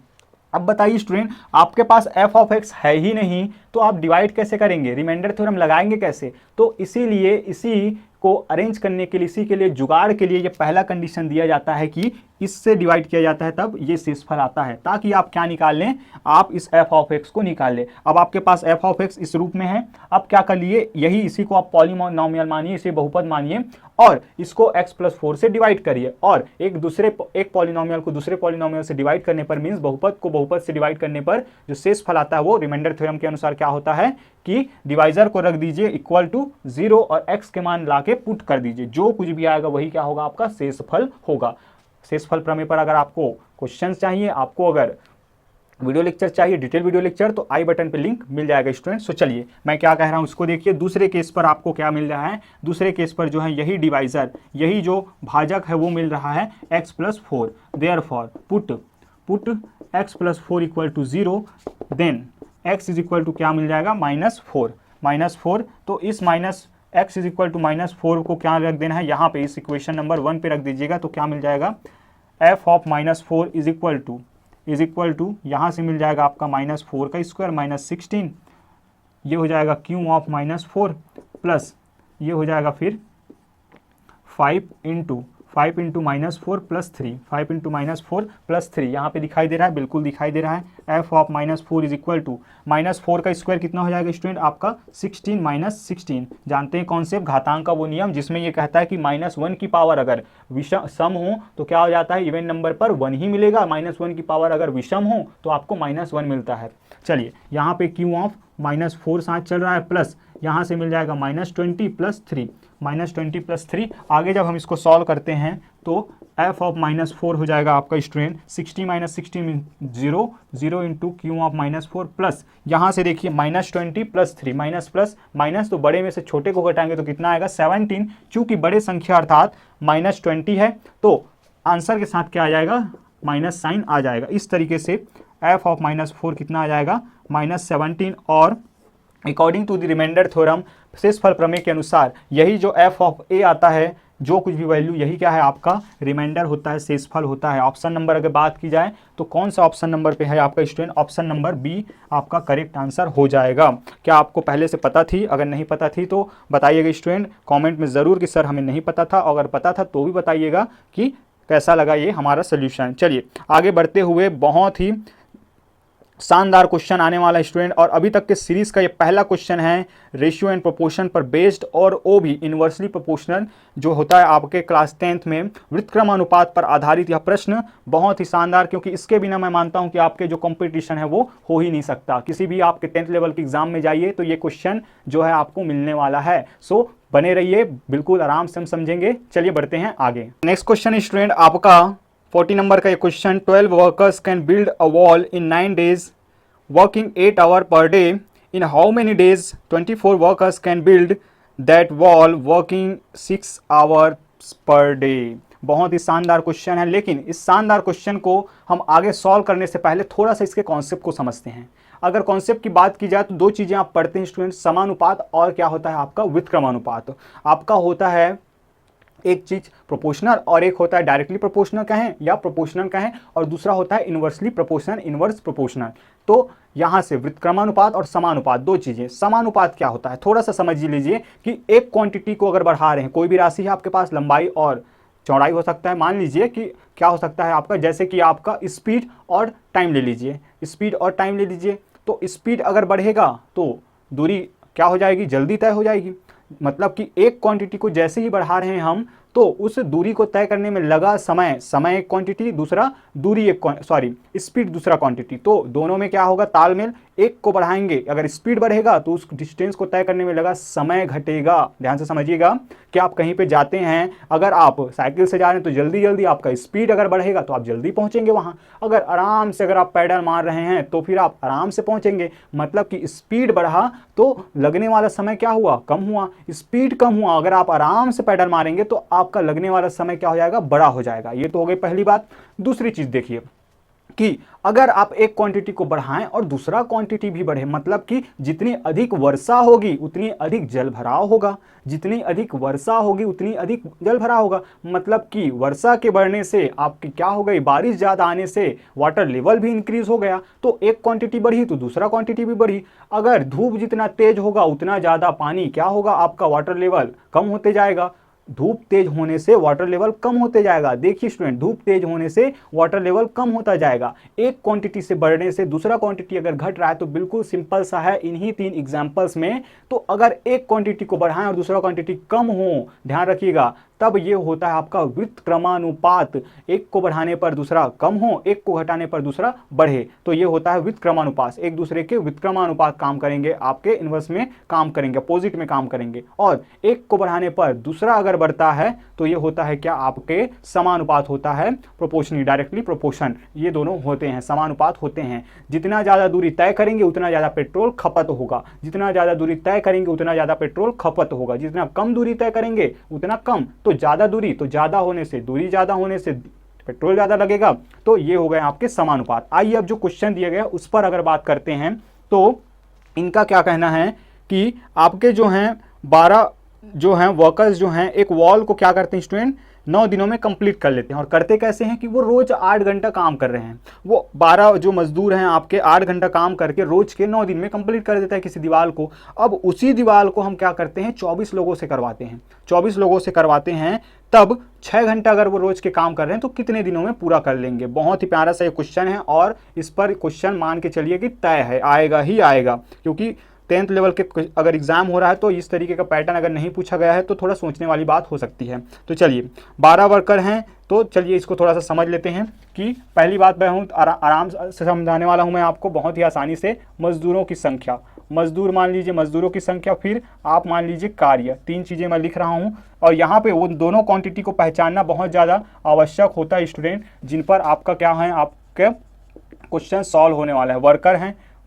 S1: अब बताइए स्टूडेंट, आपके पास f ऑफ x है ही नहीं तो आप डिवाइड कैसे करेंगे, रिमाइंडर थ्योरम लगाएंगे कैसे। तो इसीलिए इसी को अरेंज करने के लिए, इसी के लिए जुगाड़ के लिए ये पहला कंडीशन दिया जाता है कि इससे डिवाइड किया जाता है तब ये शेषफल आता है, ताकि आप क्या निकाल लें, आप इस f ऑफ x को निकाल लें। अब आपके पास f ऑफ x इस रूप में है। अब क्या कर लिए, यही इसी को आप पॉलिनोमियल मानिए, इसे बहुपद मानिए और इसको x प्लस 4 से डिवाइड करिए। और एक पॉलिनोमियल को दूसरे पॉलिनोमियल से डिवाइड करने पर मीन्स बहुपद को बहुपद से डिवाइड करने पर जो शेषफल आता है वो रिमाइंडर थ्योरम के अनुसार क्या होता है कि डिवाइजर को रख दीजिए इक्वल टू 0 और x के मान लाके पुट कर दीजिए, जो कुछ भी आएगा वही क्या होगा, आपका शेषफल होगा। शेषफल प्रमेय पर अगर आपको क्वेश्चंस चाहिए, आपको अगर वीडियो लेक्चर चाहिए, डिटेल वीडियो लेक्चर, तो आई बटन पे लिंक मिल जाएगा स्टूडेंट। सो चलिए मैं क्या कह रहा हूँ उसको देखिए। दूसरे केस पर आपको क्या मिल रहा है, दूसरे केस पर जो है यही डिवाइजर, यही जो भाजक है वो मिल रहा है x plus 4। Therefore put x plus 4 equal to 0, then x is equal to क्या मिल जाएगा -4। तो इस minus x is equal to -4 को क्या रख देना है, यहाँ पे इस इक्वेशन नंबर 1 पे रख दीजिएगा। तो क्या मिल जाएगा, f of -4 is equal to यहाँ से मिल जाएगा आपका -4 का स्क्वायर -16, ये हो जाएगा q ऑफ -4 प्लस ये हो जाएगा फिर 5 इंटू -4 प्लस 3, 5 इंटू -4 प्लस 3 यहाँ पे दिखाई दे रहा है, बिल्कुल दिखाई दे रहा है। f of -4 is equal to -4 का स्क्वायर कितना हो जाएगा स्टूडेंट, आपका 16 16। जानते हैं कॉन्सेप्ट घातांक का वो नियम जिसमें ये कहता है कि -1 की पावर अगर सम हो तो क्या हो जाता है, इवन नंबर पर 1 ही मिलेगा। -1 की पावर अगर विषम हो तो आपको -1 मिलता है। चलिए यहाँ पे q ऑफ -4 साथ चल रहा है, प्लस यहाँ से मिल जाएगा -20 प्लस 3, -20 प्लस 3। आगे जब हम इसको सॉल्व करते हैं तो f ऑफ -4 हो जाएगा आपका student 60 16 0 into Q of -4 plus यहाँ से देखिए -20 प्लस 3, माइनस प्लस माइनस, तो बड़े में से छोटे को घटाएंगे तो कितना आएगा 17। चूंकि बड़े संख्या अर्थात -20 है तो आंसर के साथ क्या आ जाएगा, माइनस साइन आ जाएगा। इस तरीके से f ऑफ -4 कितना आ जाएगा -17। और according to the remainder theorem, शेषफल प्रमेय के अनुसार यही जो f ऑफ a आता है, जो कुछ भी वैल्यू, यही क्या है आपका रिमाइंडर होता है, शेषफल होता है। ऑप्शन नंबर अगर बात की जाए तो कौन सा ऑप्शन नंबर पे है आपका स्टूडेंट, ऑप्शन नंबर बी आपका करेक्ट आंसर हो जाएगा। क्या आपको पहले से पता थी, अगर नहीं पता थी तो बताइएगा स्टूडेंट कमेंट में ज़रूर कि सर हमें नहीं पता था, अगर पता था तो भी बताइएगा कि कैसा लगा ये हमारा सोल्यूशन। चलिए आगे बढ़ते हुए, बहुत ही शानदार क्वेश्चन आने वाला है स्टूडेंट, और अभी तक के सीरीज का ये पहला क्वेश्चन है रेशियो एंड प्रोपोर्शन पर बेस्ड, और वो भी इन्वर्सली प्रोपोर्शनल जो होता है आपके क्लास 10th में, व्युत्क्रम अनुपात पर आधारित यह प्रश्न बहुत ही शानदार, क्योंकि इसके बिना मैं मानता हूं कि आपके जो कंपटीशन है वो हो ही नहीं सकता। किसी भी आपके 10th लेवल के एग्जाम में जाइए तो ये क्वेश्चन जो है आपको मिलने वाला है। सो बने रहिए, बिल्कुल आराम से हम समझेंगे। चलिए बढ़ते हैं आगे। नेक्स्ट क्वेश्चन स्टूडेंट आपका 40 नंबर का ये question, 12 workers can build a wall in 9 days working 8 hours per day, in how many days 24 workers can build that wall working 6 hours per day. बहुत ही शानदार क्वेश्चन है, लेकिन इस शानदार क्वेश्चन को हम आगे सॉल्व करने से पहले थोड़ा सा इसके कॉन्सेप्ट को समझते हैं। अगर कॉन्सेप्ट की बात की जाए तो दो चीज़ें आप पढ़ते हैं स्टूडेंट, समानुपात और क्या होता है आपका व्युत्क्रमानुपात। आपका होता है एक चीज प्रोपोर्शनल और एक होता है डायरेक्टली प्रोपोर्शनल कहें या प्रोपोर्शनल कहें, और दूसरा होता है इन्वर्सली प्रोपोर्शनल, इन्वर्स प्रोपोर्शनल। तो यहाँ से व्युत्क्रमानुपात और समानुपात दो चीजें। समानुपात क्या होता है थोड़ा सा समझ लीजिए कि एक क्वांटिटी को अगर बढ़ा रहे हैं, कोई भी राशि है आपके पास, लंबाई और चौड़ाई हो सकता है, मान लीजिए कि क्या हो सकता है आपका, जैसे कि आपका स्पीड और टाइम ले लीजिए, स्पीड और टाइम ले लीजिए। तो स्पीड अगर बढ़ेगा तो दूरी क्या हो जाएगी, जल्दी तय हो जाएगी। मतलब कि एक क्वांटिटी को जैसे ही बढ़ा रहे हैं हम, तो उस दूरी को तय करने में लगा समय एक क्वांटिटी, दूसरा दूरी स्पीड दूसरा क्वांटिटी, तो दोनों में क्या होगा तालमेल, एक को बढ़ाएंगे, अगर स्पीड बढ़ेगा तो उस डिस्टेंस को तय करने में लगा समय घटेगा। ध्यान से समझिएगा कि आप कहीं पे जाते हैं, अगर आप साइकिल से जा रहे हैं तो जल्दी जल्दी आपका स्पीड अगर बढ़ेगा तो आप जल्दी पहुंचेंगे वहां। अगर आराम से अगर आप पैडल मार रहे हैं तो फिर आप आराम से पहुंचेंगे। मतलब कि स्पीड बढ़ा तो लगने वाला समय क्या हुआ, कम हुआ। स्पीड कम हुआ, अगर आप आराम से पैडल मारेंगे तो आपका लगने वाला समय क्या हो जाएगा, बड़ा हो जाएगा। ये तो हो गई पहली बात। दूसरी चीज देखिए कि अगर आप एक क्वांटिटी को बढ़ाएं और दूसरा क्वांटिटी भी बढ़े, मतलब कि जितनी अधिक वर्षा होगी उतनी अधिक जल भराव होगा, जितनी अधिक वर्षा होगी उतनी अधिक जल भराव होगा। मतलब कि वर्षा के बढ़ने से आपकी क्या हो गई, बारिश ज़्यादा आने से वाटर लेवल भी इंक्रीज हो गया, तो एक क्वांटिटी बढ़ी तो दूसरा क्वांटिटी भी बढ़ी। अगर धूप जितना तेज होगा उतना ज़्यादा पानी क्या होगा, आपका वाटर लेवल कम होते जाएगा। धूप तेज होने से वाटर लेवल कम होते जाएगा। देखिए स्टूडेंट, धूप तेज होने से वाटर लेवल कम होता जाएगा। एक क्वांटिटी से बढ़ने से दूसरा क्वांटिटी अगर घट रहा है तो बिल्कुल सिंपल सा है इन्हीं 3 एग्जांपल्स में। तो अगर एक क्वांटिटी को बढ़ाएं और दूसरा क्वांटिटी कम हो, ध्यान रखिएगा, तब ये होता है आपका व्युत्क्रमानुपात। एक को बढ़ाने पर दूसरा कम हो, एक को घटाने पर दूसरा बढ़े, तो ये होता है व्युत्क्रमानुपात। एक दूसरे के व्युत्क्रमानुपात काम करेंगे, आपके इनवर्स में काम करेंगे, अपोजिट में काम करेंगे। और एक को बढ़ाने पर दूसरा अगर बढ़ता है तो ये होता है क्या, आपके समानुपात होता है, प्रोपोर्शनली, डायरेक्टली प्रोपोर्शन, ये दोनों होते हैं, समानुपात होते हैं। जितना ज़्यादा दूरी तय करेंगे उतना ज़्यादा पेट्रोल खपत होगा, जितना ज़्यादा दूरी तय करेंगे उतना ज़्यादा पेट्रोल खपत होगा, जितना कम दूरी तय करेंगे उतना कम। तो ज़्यादा दूरी, तो ज़्यादा होने से, दूरी ज़्यादा होने से पेट्रोल ज़्यादा लगेगा। तो ये हो गए आपके समानुपात। आइए अब जो क्वेश्चन दिए गए उस पर अगर बात करते हैं तो इनका क्या कहना है कि आपके जो हैं 12 जो हैं वर्कर्स जो हैं एक वॉल को क्या करते हैं स्टूडेंट, 9 दिनों में कंप्लीट कर लेते हैं। और करते कैसे हैं कि वो रोज 8 घंटा काम कर रहे हैं। वो 12 जो मजदूर हैं आपके 8 घंटा काम करके रोज के 9 दिन में कंप्लीट कर देता है किसी दीवार को। अब उसी दीवार को हम क्या करते हैं, 24 लोगों से करवाते हैं। 24 लोगों से करवाते हैं, तब 6 घंटा अगर वो रोज के काम कर रहे हैं तो कितने दिनों में पूरा कर लेंगे। बहुत ही प्यारा सा ये क्वेश्चन है और इस पर क्वेश्चन मान के चलिए कि तय है, आएगा ही आएगा, क्योंकि 10th लेवल के अगर एग्जाम हो रहा है तो इस तरीके का पैटर्न अगर नहीं पूछा गया है तो थोड़ा सोचने वाली बात हो सकती है। तो चलिए 12 वर्कर हैं, तो चलिए इसको थोड़ा सा समझ लेते हैं कि पहली बात मैं हूँ आराम से समझाने वाला हूँ मैं आपको बहुत ही आसानी से। मजदूरों की संख्या, मजदूर मान लीजिए, मजदूरों की संख्या, फिर आप मान लीजिए कार्य, 3 चीज़ें मैं लिख रहा हूँ। और यहाँ पे वो दोनों क्वांटिटी को पहचानना बहुत ज़्यादा आवश्यक होता है स्टूडेंट, जिन पर आपका क्या है, आपके क्वेश्चन सॉल्व होने वाला है।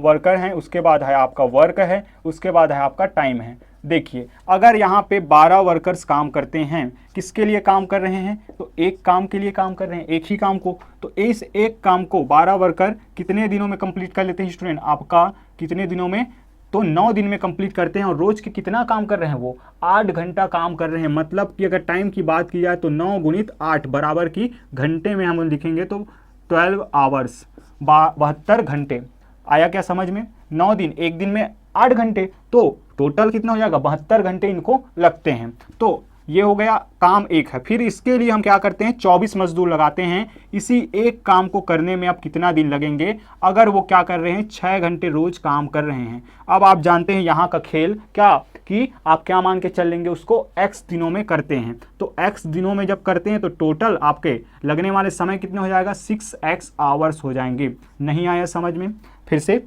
S1: वर्कर हैं, उसके बाद है आपका वर्क है, उसके बाद है आपका टाइम है। देखिए अगर यहाँ पे 12 वर्कर्स काम करते हैं, किसके लिए काम कर रहे हैं, तो एक काम के लिए काम कर रहे हैं, एक ही काम को। तो इस एक काम को 12 वर्कर कितने दिनों में कंप्लीट कर लेते हैं स्टूडेंट, आपका कितने दिनों में, तो 9 दिन में कंप्लीट करते हैं। और रोज के कितना काम कर रहे हैं, वो 8 घंटा काम कर रहे हैं। मतलब कि अगर टाइम की बात की जाए तो 9 गुणित 8 बराबर की घंटे में हम लिखेंगे तो 12 आवर्स, 72 घंटे। आया क्या समझ में, 9 दिन, एक दिन में 8 घंटे, तो टोटल कितना हो जाएगा, 72 घंटे इनको लगते हैं। तो ये हो गया काम एक है। फिर इसके लिए हम क्या करते हैं, 24 मजदूर लगाते हैं। इसी एक काम को करने में अब कितना दिन लगेंगे, अगर वो क्या कर रहे हैं, 6 घंटे रोज काम कर रहे हैं। अब आप जानते हैं यहाँ का खेल क्या, कि आप क्या मान के चल लेंगे उसको, x दिनों में करते हैं। तो x दिनों में जब करते हैं तो टोटल आपके लगने वाले समय कितने हो जाएगा, 6x आवर्स हो जाएंगे। नहीं आया समझ में, फिर से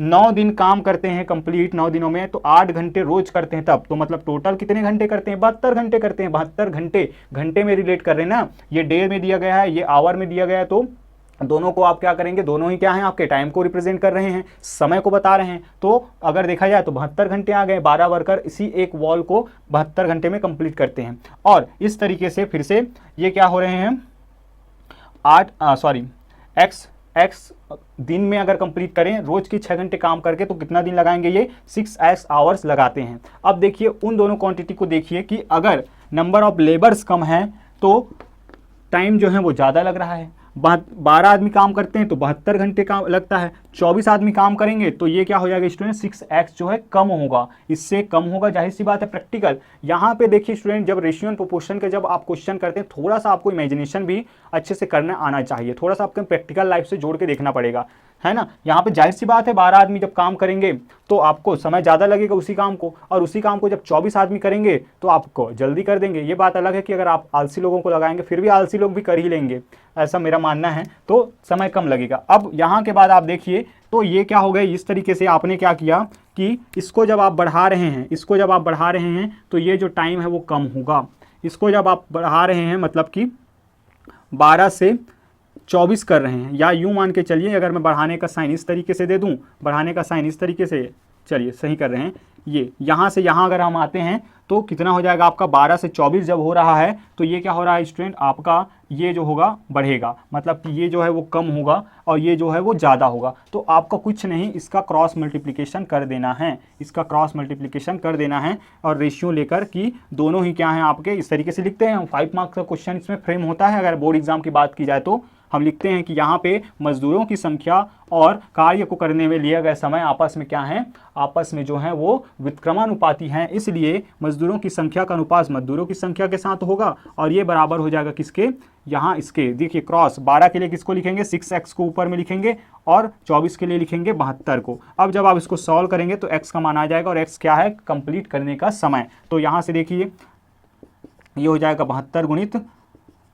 S1: 9 दिन काम करते हैं कंप्लीट 9 दिनों में, तो 8 घंटे रोज करते हैं तब, तो मतलब टोटल कितने घंटे करते हैं, 72 घंटे करते हैं। 72 घंटे, घंटे में रिलेट कर रहे हैं ना, ये डे में दिया गया है, ये आवर में दिया गया है, तो दोनों को आप क्या करेंगे, दोनों ही क्या हैं, आपके टाइम को रिप्रेजेंट कर रहे हैं, समय को बता रहे हैं। तो अगर देखा जाए तो 72 घंटे आ गए। 12 वर्कर इसी एक वॉल को 72 घंटे में कंप्लीट करते हैं। और इस तरीके से फिर से ये क्या हो रहे हैं, x दिन में अगर कंप्लीट करें, रोज की 6 घंटे काम करके, तो कितना दिन लगाएंगे, ये 6x आवर्स लगाते हैं। अब देखिए उन दोनों क्वांटिटी को देखिए कि अगर नंबर ऑफ लेबर्स कम है तो टाइम जो है वो ज़्यादा लग रहा है। 12 आदमी काम करते हैं तो 72 घंटे काम लगता है। 24 आदमी काम करेंगे तो ये क्या हो जाएगा स्टूडेंट, 6x जो है कम होगा, इससे कम होगा, जाहिर सी बात है प्रैक्टिकल। यहाँ पे देखिए स्टूडेंट, जब रेशियो एंड प्रोपोर्शन के जब आप क्वेश्चन करते हैं, थोड़ा सा आपको इमेजिनेशन भी अच्छे से करना आना चाहिए, थोड़ा सा आपको प्रैक्टिकल लाइफ से जोड़ के देखना पड़ेगा, है ना। यहाँ पे जाहिर सी बात है 12 आदमी जब काम करेंगे तो आपको समय ज़्यादा लगेगा उसी काम को, और उसी काम को जब 24 आदमी करेंगे तो आपको जल्दी कर देंगे। ये बात अलग है कि अगर आप आलसी लोगों को लगाएंगे, फिर भी आलसी लोग भी कर ही लेंगे, ऐसा मेरा मानना है, तो समय कम लगेगा। अब यहाँ के बाद आप देखिए तो ये क्या हो गया, इस तरीके से आपने क्या किया कि इसको जब आप बढ़ा रहे हैं, इसको जब आप बढ़ा रहे हैं तो ये जो टाइम है वो कम होगा। इसको जब आप बढ़ा रहे हैं मतलब कि 12 से 24 कर रहे हैं, या यूं मान के चलिए अगर मैं बढ़ाने का साइन इस तरीके से दे दूं, बढ़ाने का साइन इस तरीके से, चलिए सही कर रहे हैं, ये यहाँ से यहाँ अगर हम आते हैं तो कितना हो जाएगा आपका 12 से 24 जब हो रहा है तो ये क्या हो रहा है स्टूडेंट, आपका ये जो होगा बढ़ेगा, मतलब कि ये जो है वो कम होगा और ये जो है वो ज़्यादा होगा। तो आपका कुछ नहीं, इसका क्रॉस मल्टीप्लिकेशन कर देना है, इसका क्रॉस मल्टीप्लिकेशन कर देना है और रेशियो लेकर कि दोनों ही क्या हैं आपके, इस तरीके से लिखते हैं। 5 मार्क्स का क्वेश्चन इसमें फ्रेम होता है अगर बोर्ड एग्जाम की बात की जाए तो। हम लिखते हैं कि यहाँ पे मजदूरों की संख्या और कार्य को करने में लिया गया समय आपस में क्या है, आपस में जो है वो व्युत्क्रमानुपाती हैं, इसलिए मजदूरों की संख्या का अनुपात मजदूरों की संख्या के साथ होगा और ये बराबर हो जाएगा किसके, यहाँ इसके। देखिए क्रॉस 12 के लिए किसको लिखेंगे, 6x को ऊपर में लिखेंगे और 24 के लिए लिखेंगे 72 को। अब जब आप इसको सॉल्व करेंगे तो x का मान आ जाएगा और x क्या है, कंप्लीट करने का समय। तो यहाँ से देखिए ये हो जाएगा 72 गुणित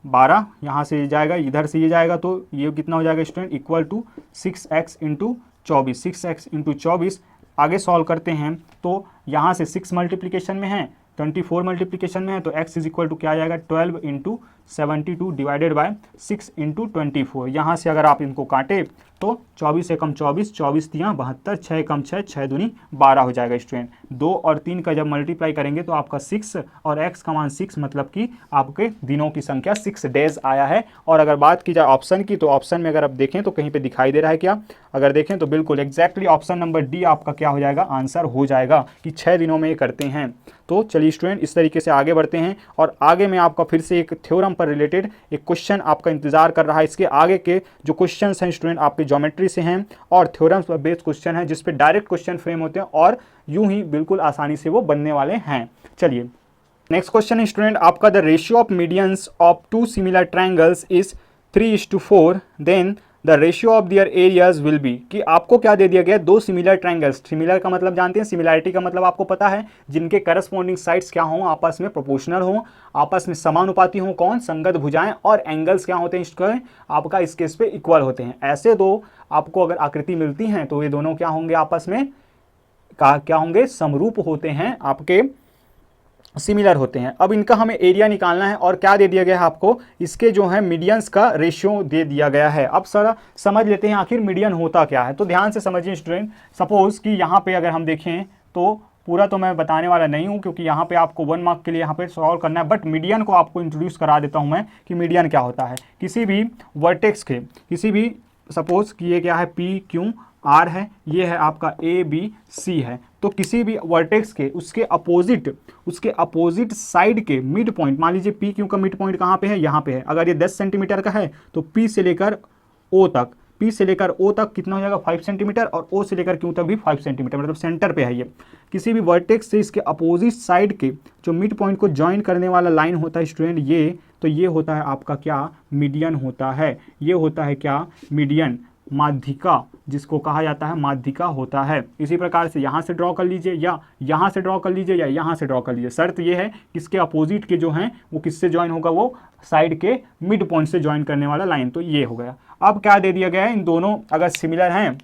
S1: 12, यहाँ से जाएगा इधर से ये जाएगा तो ये कितना हो जाएगा student, equal to 6x into 24, 6x into 24। आगे सॉल्व करते हैं तो यहाँ से 6 मल्टीप्लिकेशन में है, 24 मल्टीप्लिकेशन में है, तो x इज इक्वल टू क्या आ जाएगा 12 इंटू 72 डिवाइडेड बाय 6 इंटू 24। यहाँ से अगर आप इनको काटे तो 24 से कम 24, 24 तियाँ 72, 6 कम 6, 6 दूनी 12 हो जाएगा स्टूडेंट। 2 और 3 का जब मल्टीप्लाई करेंगे तो आपका 6 और x का मान 6, मतलब कि आपके दिनों की संख्या 6 डेज आया है। और अगर बात की जाए ऑप्शन की तो ऑप्शन में अगर आप देखें तो कहीं पे दिखाई दे रहा है क्या, अगर देखें तो बिल्कुल एग्जैक्टली ऑप्शन नंबर डी आपका क्या हो जाएगा, आंसर हो जाएगा कि 6 दिनों में ये करते हैं। तो चलिए स्टूडेंट इस तरीके से आगे बढ़ते हैं और आगे में आपका फिर से एक थ्योरम पर रिलेटेड एक क्वेश्चन आपका इंतजार कर रहा है। इसके आगे के जो क्वेश्चंस हैं स्टूडेंट आपके ज्योमेट्री से हैं और थ्योरम्स पर बेस्ड क्वेश्चन है जिस पे डायरेक्ट क्वेश्चन फ्रेम होते हैं और यूं ही बिल्कुल आसानी से वो बनने वाले हैं। चलिए नेक्स्ट क्वेश्चन है स्टूडेंट आपका, the ratio of medians of 2 similar triangles is 3:4, then the ratio of their areas will be. कि आपको क्या दे दिया गया, 2 सिमिलर ट्रायंगल्स, सिमिलर का मतलब जानते हैं, सिमिलैरिटी का मतलब आपको पता है, जिनके करस्पॉन्डिंग साइड्स क्या हों, आपस में प्रोपोर्शनल हों, आपस में समानुपाती हों, कौन, संगत भुजाएं, और एंगल्स क्या होते हैं इसके, आपका इस केस पे इक्वल होते हैं। ऐसे दो आपको अगर आकृति मिलती हैं तो ये दोनों क्या होंगे, आपस में क्या होंगे, समरूप होते हैं, आपके सिमिलर होते हैं। अब इनका हमें एरिया निकालना है और क्या दे दिया गया है आपको, इसके जो है मीडियंस का रेशियो दे दिया गया है। अब सर समझ लेते हैं आखिर मीडियन होता क्या है। तो ध्यान से समझिए स्टूडेंट, सपोज कि यहाँ पे अगर हम देखें तो पूरा तो मैं बताने वाला नहीं हूँ क्योंकि यहाँ पे आपको 1 मार्क के लिए यहाँ पे सॉल्व करना है, बट मीडियन को आपको इंट्रोड्यूस करा देता हूँ मैं कि मीडियन क्या होता है। किसी भी वर्टेक्स के, किसी भी सपोज कि ये क्या है, पी क्यू आर है, ये है आपका ए बी सी है, तो किसी भी वर्टेक्स के उसके अपोजिट साइड के मिड पॉइंट, मान लीजिए पी क्यू का मिड पॉइंट कहाँ पे है, यहाँ पे है। अगर ये 10 सेंटीमीटर का है तो पी से लेकर ओ तक, पी से लेकर ओ तक कितना हो जाएगा 5 सेंटीमीटर, और ओ से लेकर क्यू तक भी 5 सेंटीमीटर, मतलब सेंटर पे है ये। किसी भी वर्टेक्स से इसके अपोजिट साइड के जो मिड पॉइंट को ज्वाइन करने वाला लाइन होता है स्टूडेंट ये, तो ये होता है आपका क्या, मीडियन होता है। ये होता है क्या, मीडियन, माध्यिका जिसको कहा जाता है, माध्यिका होता है। इसी प्रकार से यहाँ से ड्रॉ कर लीजिए या यहाँ से ड्रॉ कर लीजिए या यहाँ से ड्रॉ कर लीजिए। शर्त ये है कि इसके अपोजिट के जो हैं वो किससे ज्वाइन होगा, वो साइड के मिड पॉइंट से ज्वाइन करने वाला लाइन। तो ये हो गया। अब क्या दे दिया गया है, इन दोनों अगर सिमिलर हैं,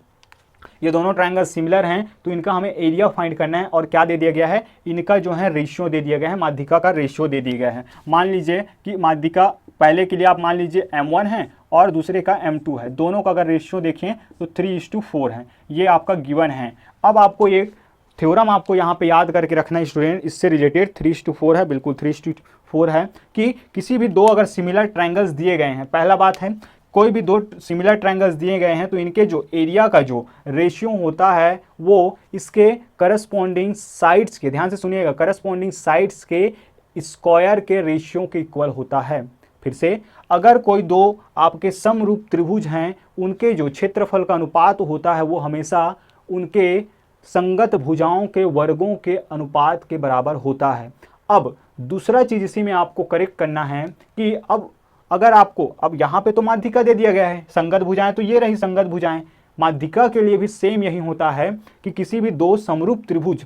S1: ये दोनों ट्रायंगल सिमिलर हैं तो इनका हमें एरिया फाइंड करना है। और क्या दे दिया गया है, इनका जो है रेशियो दे दिया गया है, माध्यिका का रेशियो दे दिया गया है। मान लीजिए कि माध्यिका पहले के लिए आप मान लीजिए m1 है और दूसरे का m2 है, दोनों का अगर रेशियो देखें तो 3:4 है, ये आपका गिवन है। अब आपको एक थ्योरम आपको यहाँ पे याद करके रखना है स्टूडेंट, इससे रिलेटेड 3:4 है, बिल्कुल 3:4 है कि किसी भी दो अगर सिमिलर ट्रायंगल्स दिए गए हैं, पहला बात है कोई भी 2 सिमिलर ट्रायंगल्स दिए गए हैं तो इनके जो एरिया का जो रेशियो होता है वो इसके करस्पॉन्डिंग साइड्स के, ध्यान से सुनिएगा, करस्पॉन्डिंग साइड्स के स्क्वायर के रेशियो के इक्वल होता है। फिर से, अगर कोई 2 आपके समरूप त्रिभुज हैं उनके जो क्षेत्रफल का अनुपात होता है वो हमेशा उनके संगत भुजाओं के वर्गों के अनुपात के बराबर होता है। अब दूसरा चीज इसी में आपको करेक्ट करना है कि अब अगर आपको, अब यहाँ पे तो माध्यिका दे दिया गया है, संगत भुजाएं तो ये रही संगत भुजाएं, माध्यिका के लिए भी सेम यही होता है कि किसी भी 2 समरूप त्रिभुज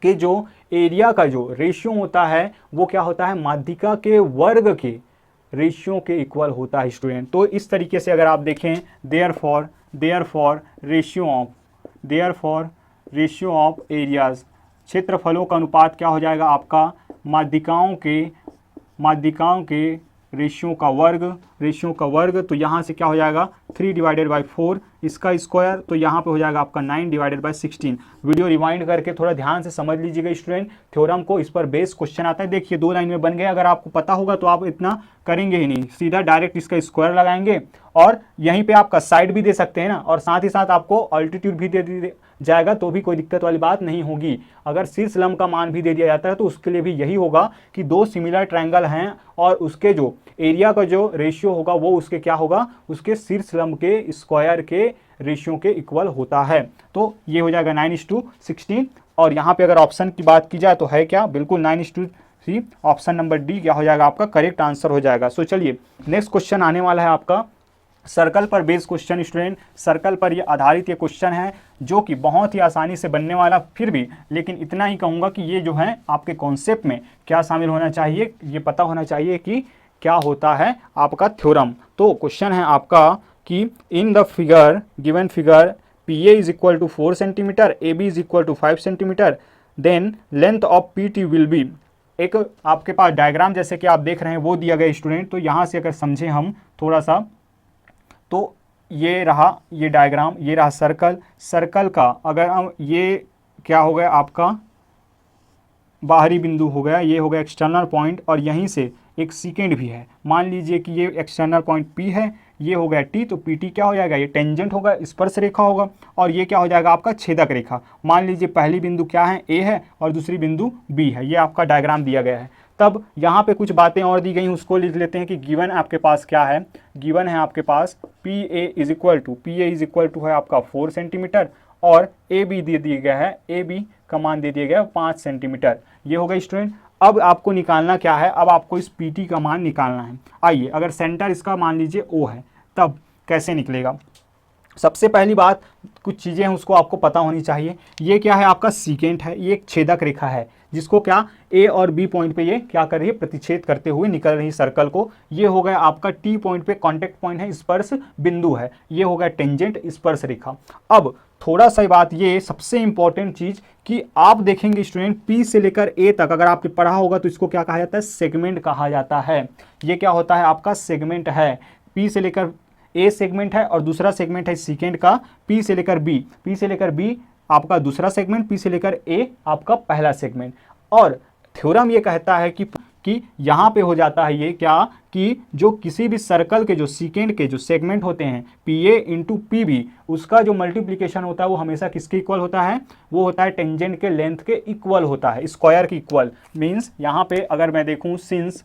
S1: के जो एरिया का जो रेशियो होता है वो क्या होता है, माध्यिका के वर्ग के रेशियो के इक्वल होता है स्टूडेंट। तो इस तरीके से अगर आप देखें, therefore therefore ratio of areas, क्षेत्रफलों का अनुपात क्या हो जाएगा आपका माध्यिकाओं के रेशियो का वर्ग, तो यहाँ से क्या हो जाएगा 3/4 इसका स्क्वायर, तो यहाँ पे हो जाएगा आपका 9/16। वीडियो रिवाइंड करके थोड़ा ध्यान से समझ लीजिएगा स्टूडेंट थ्योरम को, इस पर बेस क्वेश्चन आता है। देखिए 2 लाइन में बन गया, अगर आपको पता होगा तो आप इतना करेंगे ही नहीं, सीधा डायरेक्ट इसका स्क्वायर लगाएंगे और यहीं पे आपका साइड भी दे सकते हैं ना, और साथ ही साथ आपको अल्टीट्यूड भी दे जाएगा तो भी कोई दिक्कत वाली बात नहीं होगी। अगर शीर्ष लंब का मान भी दे दिया जाता है तो उसके लिए भी यही होगा कि 2 सिमिलर ट्रायंगल हैं और उसके जो एरिया का जो रेशियो होगा वो उसके क्या होगा, उसके शीर्ष लंब के स्क्वायर के रेशियो के इक्वल होता है। तो ये हो जाएगा 9:16। और यहाँ पे अगर ऑप्शन की बात की जाए तो है क्या, बिल्कुल 9:3, ऑप्शन नंबर डी क्या हो जाएगा आपका करेक्ट आंसर हो जाएगा। सो चलिए नेक्स्ट क्वेश्चन आने वाला है आपका सर्कल पर बेस्ड क्वेश्चन। स्टूडेंट सर्कल पर ये आधारित ये क्वेश्चन है जो कि बहुत ही आसानी से बनने वाला, फिर भी लेकिन इतना ही कहूँगा कि ये जो है आपके कॉन्सेप्ट में क्या शामिल होना चाहिए, ये पता होना चाहिए कि क्या होता है आपका थ्योरम। तो क्वेश्चन है आपका कि in the figure given figure PA is equal to 4 centimetre, AB is equal to 5 centimetre, then length of PT will be. एक आपके पास डायग्राम जैसे कि आप देख रहे हैं वो दिया गया स्टूडेंट, तो यहाँ से अगर समझें हम थोड़ा सा, तो ये रहा ये डायग्राम, ये रहा सर्कल का अगर हम ये क्या हो गया आपका बाहरी बिंदु हो गया, ये हो गया एक्सटर्नल पॉइंट और यहीं से एक सेकेंड भी है। मान लीजिए कि ये एक्सटर्नल पॉइंट P है, ये हो गया T, तो PT क्या हो जाएगा, ये टेंजेंट होगा, स्पर्श रेखा होगा, और ये क्या हो जाएगा आपका छेदक रेखा। मान लीजिए पहली बिंदु क्या है A है और दूसरी बिंदु B है, ये आपका डायग्राम दिया गया है। तब यहाँ पे कुछ बातें और दी गई, उसको लिख लेते हैं कि गिवन आपके पास क्या है, गिवन है आपके पास PA इज इक्वल टू है आपका 4 सेंटीमीटर और AB दे दिया गया है, AB का मान दे दिया गया 5 सेंटीमीटर। ये हो गया स्टूडेंट। अब आपको निकालना क्या है, अब आपको इस PT का मान निकालना है। आइए अगर सेंटर इसका मान लीजिए O है, तब कैसे निकलेगा। सबसे पहली बात कुछ चीज़ें हैं उसको आपको पता होनी चाहिए। ये क्या है आपका सीकेंट है, ये एक छेदक रेखा है जिसको क्या A और B पॉइंट पे ये क्या कर रही है, प्रतिच्छेद करते हुए निकल रही सर्कल को। ये हो गया आपका T पॉइंट पे कॉन्टेक्ट पॉइंट है, स्पर्श बिंदु है, ये हो गया टेंजेंट स्पर्श रेखा। अब थोड़ा सा बात ये सबसे इंपॉर्टेंट चीज कि आप देखेंगे स्टूडेंट P से लेकर A तक अगर आपने पढ़ा होगा तो इसको क्या कहा जाता है, सेगमेंट कहा जाता है। ये क्या होता है आपका सेगमेंट है। P से लेकर A सेगमेंट है और दूसरा सेगमेंट है सेकेंड का P से लेकर B, P से लेकर B आपका दूसरा सेगमेंट, P से लेकर A आपका पहला सेगमेंट। और थ्योरम ये कहता है कि यहाँ पे हो जाता है ये क्या कि जो किसी भी सर्कल के जो सेकेंड के जो सेगमेंट होते हैं PA इंटू PB, उसका जो मल्टीप्लिकेशन होता है वो हमेशा किसके इक्वल होता है, वो होता है टेंजेंट के लेंथ के इक्वल होता है, स्क्वायर के इक्वल। मीन्स यहाँ पे अगर मैं देखूँ सिंस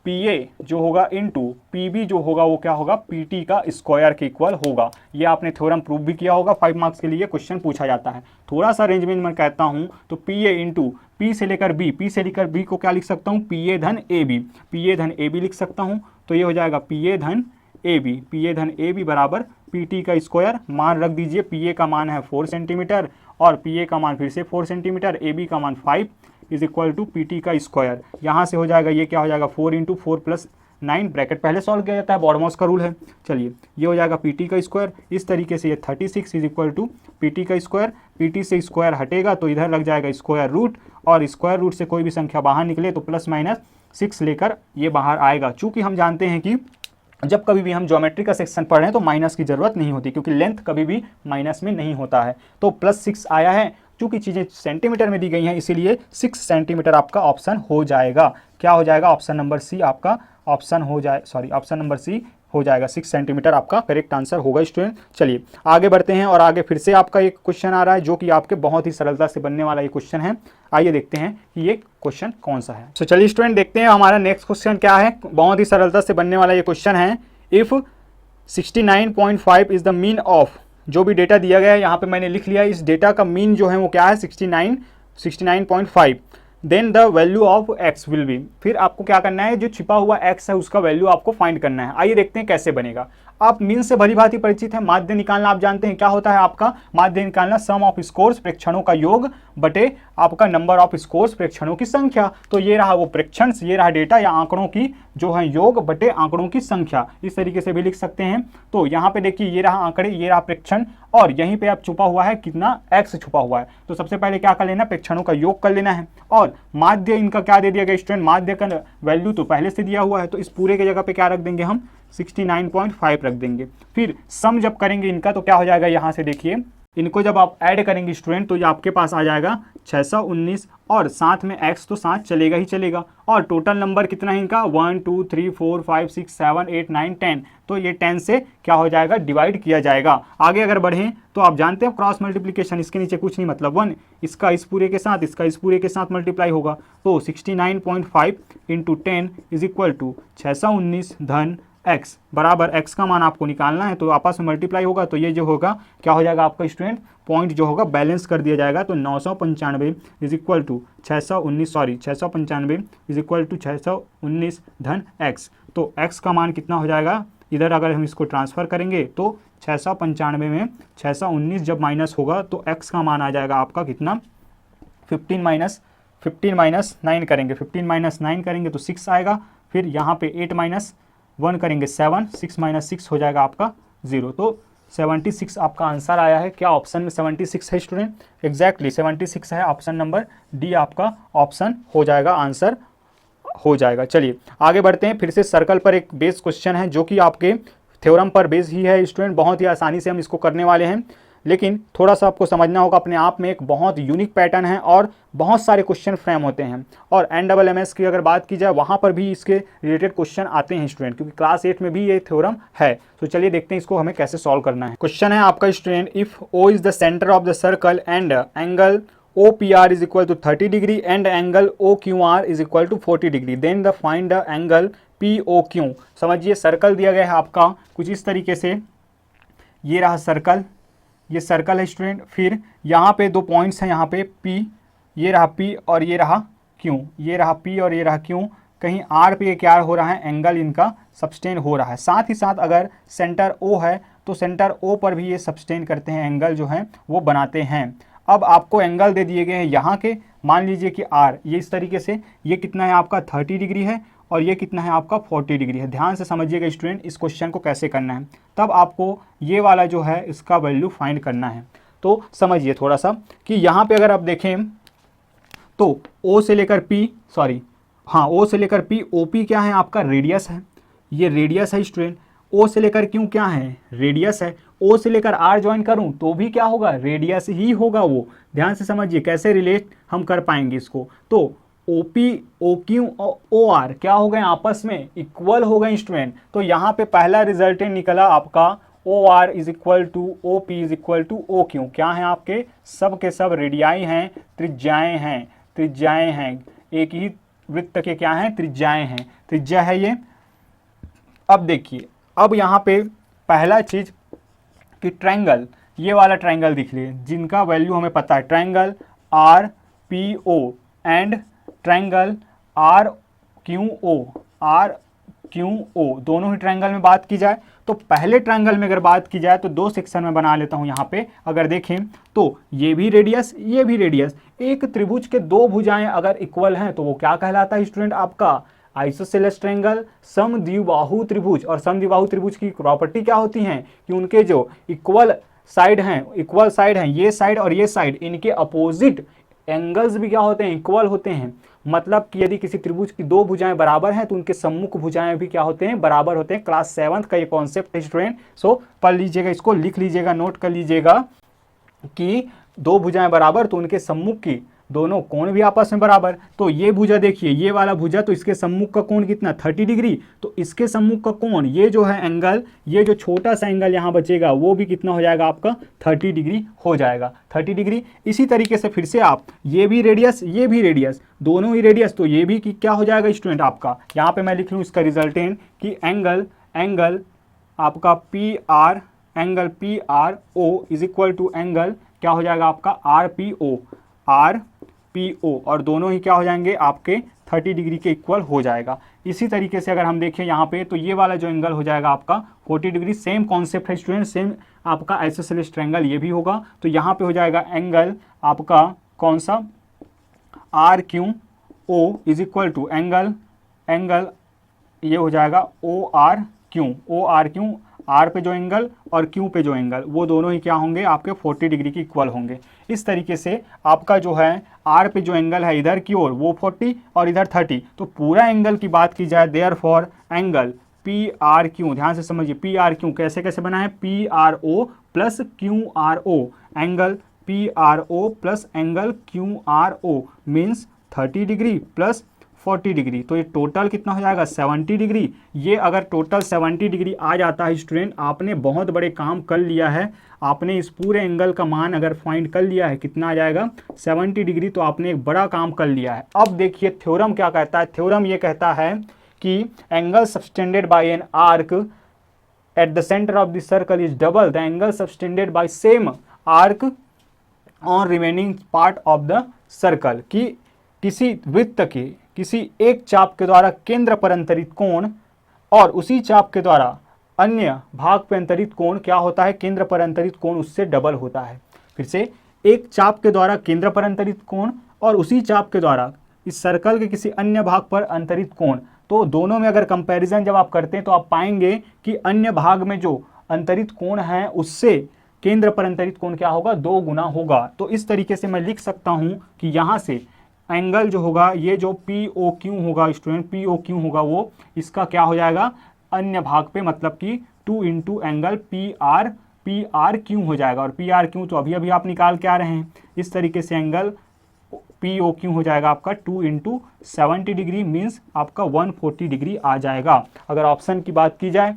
S1: PA जो होगा इंटू PB जो होगा वो क्या होगा, PT का स्क्वायर के इक्वल होगा। ये आपने थ्योरम प्रूव भी किया होगा, 5 मार्क्स के लिए क्वेश्चन पूछा जाता है। थोड़ा सा रेंज में मैं कहता हूँ तो PA इंटू P से लेकर B, P से लेकर B को क्या लिख सकता हूँ, PA धन AB लिख सकता हूँ। तो ये हो जाएगा PA धन AB बराबर PT का स्क्वायर। मान रख दीजिए, PA का मान है 4 सेंटीमीटर और PA का मान फिर से 4 सेंटीमीटर, AB का मान 5 इज इक्वल टू PT का स्क्वायर। यहाँ से हो जाएगा ये क्या हो जाएगा 4 इंटू 4 प्लस 9, ब्रैकेट पहले सॉल्व किया जाता है, बॉडमॉस का रूल है। चलिए ये हो जाएगा PT का स्क्वायर। इस तरीके से ये 36 इज इक्वल टू PT का स्क्वायर। PT से स्क्वायर हटेगा तो इधर लग जाएगा स्क्वायर रूट, और स्क्वायर रूट से कोई भी संख्या बाहर निकले तो प्लस माइनस 6 लेकर ये बाहर आएगा। चूँकि हम जानते हैं कि जब कभी भी हम ज्योमेट्री का सेक्शन पढ़ रहे हैं तो माइनस की जरूरत नहीं होती, क्योंकि लेंथ कभी भी माइनस में नहीं होता है। तो प्लस 6 आया है, चूंकि चीज़ें सेंटीमीटर में दी गई हैं इसीलिए 6 सेंटीमीटर आपका ऑप्शन हो जाएगा। क्या हो जाएगा, ऑप्शन नंबर सी आपका ऑप्शन नंबर सी हो जाएगा। 6 सेंटीमीटर आपका करेक्ट आंसर होगा स्टूडेंट। चलिए आगे बढ़ते हैं और आगे फिर से आपका एक क्वेश्चन आ रहा है जो कि आपके बहुत ही सरलता से बनने वाला ये क्वेश्चन है। आइए देखते हैं कि ये क्वेश्चन कौन सा है। तो चलिए स्टूडेंट देखते हैं हमारा नेक्स्ट क्वेश्चन क्या है। बहुत ही सरलता से बनने वाला ये क्वेश्चन है। If 69.5 is the mean of, जो भी डेटा दिया गया है यहाँ पे मैंने लिख लिया, इस डेटा का मीन जो है वो क्या है 69.5, then the value of x will be. फिर आपको क्या करना है, जो छिपा हुआ x है उसका वैल्यू आपको फाइंड करना है। आइए देखते हैं कैसे बनेगा। आप मीन से भली भांति परिचित है। माध्य निकालना आप जानते हैं क्या होता है आपका माध्य निकालना, सम ऑफ स्कोर्स प्रेक्षणों का योग बटे आपका नंबर ऑफ स्कोर्स प्रेक्षणों की संख्या। तो ये रहा वो प्रेक्षण, ये रहा डेटा या आंकड़ों की जो है योग बटे आंकड़ों की संख्या, इस तरीके से भी लिख सकते हैं। तो यहाँ पे देखिए ये रहा आंकड़े, ये रहा प्रेक्षण, और यहीं पे अब छुपा हुआ है कितना, x छुपा हुआ है। तो सबसे पहले क्या कर लेना, प्रेक्षणों का योग कर लेना है। और माध्य इनका क्या दे दिया गया स्टूडेंट, माध्य का वैल्यू तो पहले से दिया हुआ है, तो इस पूरे के जगह पे क्या रख देंगे हम, 69.5 रख देंगे। फिर सम जब करेंगे इनका तो क्या हो जाएगा, यहाँ से देखिए इनको जब आप ऐड करेंगे स्टूडेंट तो ये आपके पास आ जाएगा 619, और साथ में x तो साथ चलेगा ही चलेगा। और टोटल नंबर कितना है इनका, 1 2 3 4 5 6 7 8 9 10, तो ये 10 से क्या हो जाएगा, डिवाइड किया जाएगा। आगे अगर बढ़ें तो आप जानते हैं क्रॉस मल्टीप्लिकेशन, इसके नीचे कुछ नहीं, मतलब 1 इसका इस पूरे के साथ, इसका इस पूरे के साथ मल्टीप्लाई होगा। तो 69.5 इंटू 10 इज इक्वल टू 619 धन x, बराबर x का मान आपको निकालना है, तो आपस में मल्टीप्लाई होगा, तो ये जो होगा क्या हो जाएगा आपका स्टूडेंट, पॉइंट जो होगा बैलेंस कर दिया जाएगा। तो 995 is equal to 695 is equal to 619 धन x। तो x का मान कितना हो जाएगा, इधर अगर हम इसको ट्रांसफ़र करेंगे तो 695 में 619 जब माइनस होगा तो x का मान आ जाएगा आपका कितना, 15 माइनस 9 करेंगे, 15 माइनस 9 करेंगे तो 6 आएगा। फिर यहाँ पे 8 माइनस 1 करेंगे 7, 6 माइनस 6 हो जाएगा आपका 0। तो 76 आपका आंसर आया है। क्या ऑप्शन में 76 है स्टूडेंट, एग्जैक्टली 76 है, ऑप्शन नंबर डी आपका ऑप्शन हो जाएगा, आंसर हो जाएगा। चलिए आगे बढ़ते हैं। फिर से सर्कल पर एक बेस क्वेश्चन है जो कि आपके थ्योरम पर बेस ही है स्टूडेंट, बहुत ही आसानी से हम इसको करने वाले हैं, लेकिन थोड़ा सा आपको समझना होगा। अपने आप में एक बहुत यूनिक पैटर्न है और बहुत सारे क्वेश्चन फ्रेम होते हैं। और NMMS की अगर बात की जाए वहाँ पर भी इसके रिलेटेड क्वेश्चन आते हैं स्टूडेंट, क्योंकि क्लास 8 में भी ये थ्योरम है। तो चलिए देखते हैं इसको हमें कैसे सॉल्व करना है। क्वेश्चन है आपका student, if O is the centre of the circle and angle OPR is equal to 30 degree and angle OQR is equal to 40 degree, then the find the angle POQ। समझिए circle दिया गया है आपका कुछ इस तरीके से, ये रहा सर्कल, ये सर्कल है स्टूडेंट। फिर यहाँ पे दो पॉइंट्स हैं, यहाँ पे P, ये रहा P और ये रहा Q, ये रहा P और ये रहा Q। कहीं R पे क्या हो रहा है, एंगल इनका सब्सटेन हो रहा है। साथ ही साथ अगर सेंटर O है तो सेंटर O पर भी ये सब्सटेन करते हैं, एंगल जो है वो बनाते हैं। अब आपको एंगल दे दिए गए हैं यहाँ के, मान लीजिए कि R, ये इस तरीके से, ये कितना है आपका 30 डिग्री है और ये कितना है आपका 40 डिग्री है। ध्यान से समझिएगा स्टूडेंट इस क्वेश्चन को कैसे करना है, तब आपको ये वाला जो है इसका वैल्यू फाइंड करना है। तो समझिए थोड़ा सा कि यहाँ पे अगर आप देखें तो O से लेकर P, O से लेकर P, OP क्या है आपका, रेडियस है, ये रेडियस है स्टूडेंट। O से लेकर Q क्या है, रेडियस है। O से लेकर R ज्वाइन करूं तो भी क्या होगा, रेडियस ही होगा वो। ध्यान से समझिए कैसे रिलेट हम कर पाएंगे इसको। तो OP, OQ और OR क्या हो गए, आपस में इक्वल हो गए स्टूडेंट। तो यहाँ पे पहला रिजल्टेंट निकला आपका OR is equal to OP is equal to OQ। क्या है आपके, सब के सब रेडियाई हैं, त्रिज्याएं हैं, त्रिज्याएं हैं, एक ही वृत्त के क्या हैं, त्रिज्याएं हैं, त्रिज्या है ये। अब देखिए, अब यहाँ पे पहला चीज कि ट्रायंगल, ये वाला ट्रायंगल दिख रही है जिनका वैल्यू हमें पता है, triangle RPO and triangle RQO, दोनों ही ट्रायंगल में बात की जाए तो पहले ट्रायंगल में अगर बात की जाए तो दो सेक्शन में बना लेता हूं। यहाँ पे अगर देखें तो ये भी रेडियस, ये भी रेडियस, एक त्रिभुज के दो भुजाएं अगर इक्वल हैं तो वो क्या कहलाता है स्टूडेंट, आपका आइसोसेलेस ट्रायंगल, समद्विबाहु त्रिभुज। और समद्विबाहु त्रिभुज की प्रॉपर्टी क्या होती है कि उनके जो इक्वल साइड हैं, ये साइड और ये साइड, इनके अपोजिट एंगल्स भी क्या होते हैं, इक्वल होते हैं। मतलब कि यदि किसी त्रिभुज की दो भुजाएं बराबर हैं तो उनके सम्मुख भुजाएं भी क्या होते हैं, बराबर होते हैं। क्लास 7 का ये कॉन्सेप्ट है स्टूडेंट, सो पढ़ लीजिएगा, इसको लिख लीजिएगा, नोट कर लीजिएगा कि दो भुजाएं बराबर तो उनके सम्मुख की दोनों कोण भी आपस में बराबर। तो ये भुजा देखिए, ये वाला भुजा, तो इसके सम्मुख का कोण कितना, 30 डिग्री। तो इसके सम्मुख का कोण, ये जो है एंगल, ये जो छोटा सा एंगल यहाँ बचेगा वो भी कितना हो जाएगा आपका, 30 डिग्री हो जाएगा, 30 डिग्री। इसी तरीके से फिर से आप ये भी रेडियस, ये भी रेडियस, दोनों ही रेडियस, तो ये भी कि क्या हो जाएगा स्टूडेंट आपका, यहाँ पे मैं लिख लूँ इसका रिजल्टेंट कि एंगल आपका PR, angle PRO is equal to angle क्या हो जाएगा आपका RPO, और दोनों ही क्या हो जाएंगे आपके 30 डिग्री के इक्वल हो जाएगा। इसी तरीके से अगर हम देखें यहाँ पे तो ये वाला जो एंगल हो जाएगा आपका 40 डिग्री। सेम कॉन्सेप्ट है स्टूडेंट, सेम आपका आइसोसेलेस ट्रायंगल ये भी होगा। तो यहाँ पे हो जाएगा एंगल आपका कौन सा, RQO is equal to angle ये हो जाएगा ओ आर क्यू, आर पे जो एंगल और क्यू पे जो एंगल वो दोनों ही क्या होंगे आपके 40 डिग्री के इक्वल होंगे। इस तरीके से आपका जो है आर पे जो एंगल है इधर की ओर वो 40 और इधर 30, तो पूरा एंगल की बात की जाए therefore angle P are Q, ध्यान से समझिए पी आर क्यू कैसे कैसे बना है, P R O plus Q R O, angle P R O plus angle Q R O means 30 degree plus 40 degree, तो ये टोटल कितना हो जाएगा 70 डिग्री। ये अगर टोटल 70 डिग्री आ जाता है स्टूडेंट, आपने बहुत बड़े काम कर लिया है, आपने इस पूरे एंगल का मान अगर फाइंड कर लिया है कितना आ जाएगा 70 डिग्री, तो आपने एक बड़ा काम कर लिया है। अब देखिए थ्योरम क्या कहता है, थ्योरम ये कहता है कि angle subtended bye an arc at the centre of the circle is double the angle subtended bye same arc on remaining part of the circle, कि किसी वृत्त के किसी एक चाप के द्वारा केंद्र पर अंतरित कोण और उसी चाप के द्वारा अन्य भाग पर अंतरित कोण क्या होता है, केंद्र पर अंतरित कोण उससे डबल होता है। फिर से, एक चाप के द्वारा केंद्र पर अंतरित कोण और उसी चाप के द्वारा इस सर्कल के किसी अन्य भाग पर अंतरित कोण, तो दोनों में अगर कंपैरिजन जब आप करते हैं तो आप पाएंगे कि अन्य भाग में जो अंतरित कोण है उससे केंद्र पर अंतरित कोण क्या होगा 2 गुना होगा। तो इस तरीके से मैं लिख सकता हूं कि यहां से एंगल जो होगा ये जो पी ओ क्यू होगा स्टूडेंट, पी ओ क्यू होगा वो इसका क्या हो जाएगा अन्य भाग पे, मतलब कि 2 into angle P are Q हो जाएगा, और पी आर क्यू तो अभी अभी आप निकाल के आ रहे हैं। इस तरीके से एंगल पी ओ क्यू हो जाएगा आपका 2 इंटू 70 डिग्री मीन्स आपका 140 डिग्री आ जाएगा। अगर ऑप्शन की बात की जाए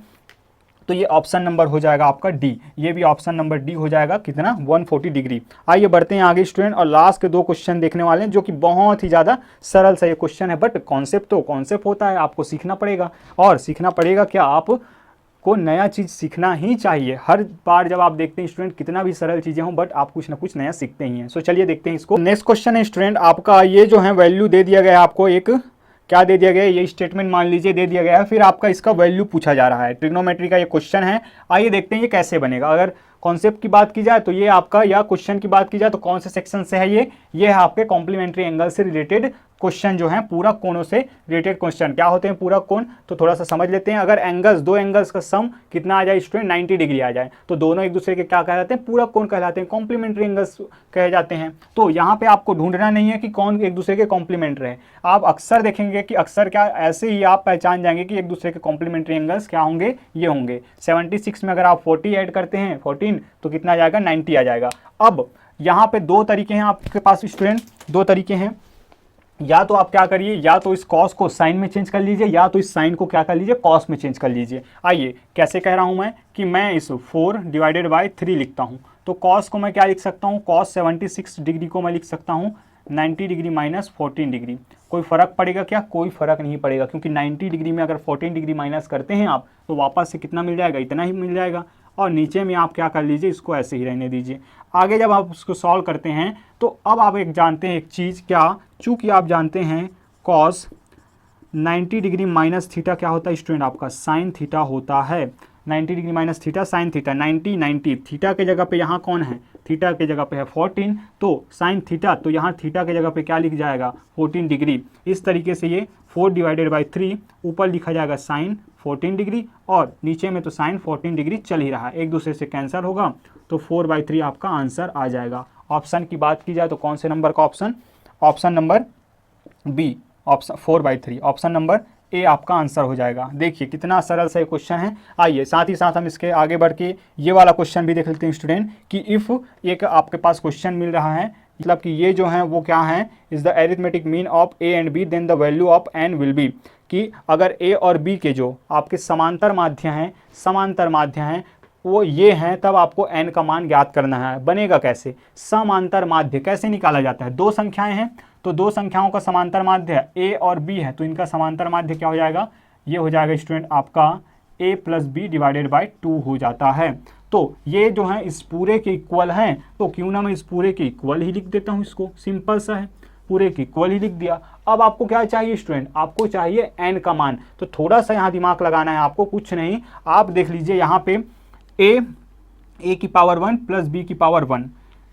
S1: तो ये ऑप्शन नंबर हो जाएगा आपका डी, ये भी ऑप्शन नंबर डी हो जाएगा कितना 140 डिग्री। आइए बढ़ते हैं आगे स्टूडेंट, और लास्ट के 2 क्वेश्चन देखने वाले हैं जो कि बहुत ही ज़्यादा सरल सा ये क्वेश्चन है, बट कॉन्सेप्ट तो कॉन्सेप्ट होता है, आपको सीखना पड़ेगा। और सीखना पड़ेगा क्या, आपको नया चीज़ सीखना ही चाहिए। हर बार जब आप देखते हैं स्टूडेंट कितना भी सरल चीज़ें हों बट आप कुछ ना कुछ नया सीखते ही हैं। सो चलिए देखते हैं इसको। नेक्स्ट क्वेश्चन है स्टूडेंट आपका, ये जो है वैल्यू दे दिया गया है आपको, एक क्या दे दिया गया है, ये स्टेटमेंट मान लीजिए दे दिया गया है, फिर आपका इसका वैल्यू पूछा जा रहा है। ट्रिग्नोमेट्री का ये क्वेश्चन है, आइए देखते हैं ये कैसे बनेगा। अगर कॉन्सेप्ट की बात की जाए तो ये आपका, या क्वेश्चन की बात की जाए तो कौन से सेक्शन से है ये है आपके कॉम्प्लीमेंट्री एंगल से रिलेटेड क्वेश्चन जो है, पूरा कोणों से रिलेटेड क्वेश्चन। क्या होते हैं पूरा कोण, तो थोड़ा सा समझ लेते हैं। अगर एंगल्स, 2 एंगल्स का सम कितना आ जाए स्टूडेंट 90 डिग्री आ जाए, तो दोनों एक दूसरे के क्या कहलाते हैं, पूरा कोण कहलाते हैं, कॉम्प्लीमेंट्री एंगल्स कहे जाते हैं। तो यहाँ पे आपको ढूंढना नहीं है कि कौन एक दूसरे के कॉम्प्लीमेंट्री है, आप अक्सर देखेंगे कि अक्सर क्या ऐसे ही आप पहचान जाएंगे कि एक दूसरे के कॉम्प्लीमेंट्री एंगल्स क्या होंगे, ये होंगे। 76 में अगर आप 40 ऐड करते हैं 14 तो कितना आ जाएगा 90 आ जाएगा। अब यहाँ पे 2 तरीके हैं आपके पास स्टूडेंट, 2 तरीके हैं, या तो आप क्या करिए, या तो इस कॉस को साइन में चेंज कर लीजिए, या तो इस साइन को क्या कर लीजिए कॉस में चेंज कर लीजिए। आइए कैसे कह रहा हूं मैं, कि मैं इस 4 डिवाइडेड बाय 3 लिखता हूं, तो कॉस को मैं क्या लिख सकता हूं, कॉस 76 डिग्री को मैं लिख सकता हूं 90 डिग्री माइनस 14 डिग्री। कोई फर्क पड़ेगा क्या, कोई फर्क नहीं पड़ेगा, क्योंकि 90 डिग्री में अगर 14 डिग्री माइनस करते हैं आप तो वापस से कितना मिल जाएगा, इतना ही मिल जाएगा। और नीचे में आप क्या कर लीजिए, इसको ऐसे ही रहने दीजिए। आगे जब आप उसको सॉल्व करते हैं तो अब आप एक जानते हैं एक चीज़, क्या, चूँकि आप जानते हैं कॉस 90 डिग्री माइनस थीटा क्या होता है स्टूडेंट, आपका साइन थीटा होता है। 90 degree minus theta sine theta, 90 theta के जगह पे यहाँ कौन है, थीटा के जगह पे है 14, तो साइन थीटा, तो यहाँ थीटा के जगह पे क्या लिख जाएगा 14 डिग्री। इस तरीके से ये 4 डिवाइडेड बाई 3 ऊपर लिखा जाएगा साइन 14 डिग्री और नीचे में तो साइन 14 डिग्री चल ही रहा है, एक दूसरे से कैंसिल होगा, तो 4/3 आपका आंसर आ जाएगा। ऑप्शन की बात की जाए तो कौन से नंबर का option, option number B, option 4/3, option number A आपका आंसर हो जाएगा। देखिए कितना सरल सा क्वेश्चन है। आइए साथ ही साथ हम इसके आगे बढ़ के ये वाला क्वेश्चन भी देख लेते हैं स्टूडेंट, कि इफ़ एक आपके पास क्वेश्चन मिल रहा है, मतलब कि ये जो है वो क्या है, is the arithmetic mean of A and B then the value of N will be, कि अगर ए और बी के जो आपके समांतर माध्य हैं वो ये हैं, तब आपको n का मान ज्ञात करना है। बनेगा कैसे, समांतर माध्य कैसे निकाला जाता है, 2 संख्याएं हैं तो 2 संख्याओं का समांतर माध्य है a और b है, तो इनका समांतर माध्य क्या हो जाएगा, ये हो जाएगा स्टूडेंट आपका a + b डिवाइडेड बाई 2 हो जाता है। तो ये जो है इस पूरे के इक्वल हैं, तो क्यों ना मैं इस पूरे के इक्वल ही लिख देता हूँ, इसको सिंपल सा है, पूरे के इक्वल ही लिख दिया। अब आपको क्या चाहिए स्टूडेंट, आपको चाहिए n का मान, तो थोड़ा सा यहाँ दिमाग लगाना है आपको, कुछ नहीं, आप देख लीजिए यहाँ पे a की पावर 1 प्लस b की पावर 1,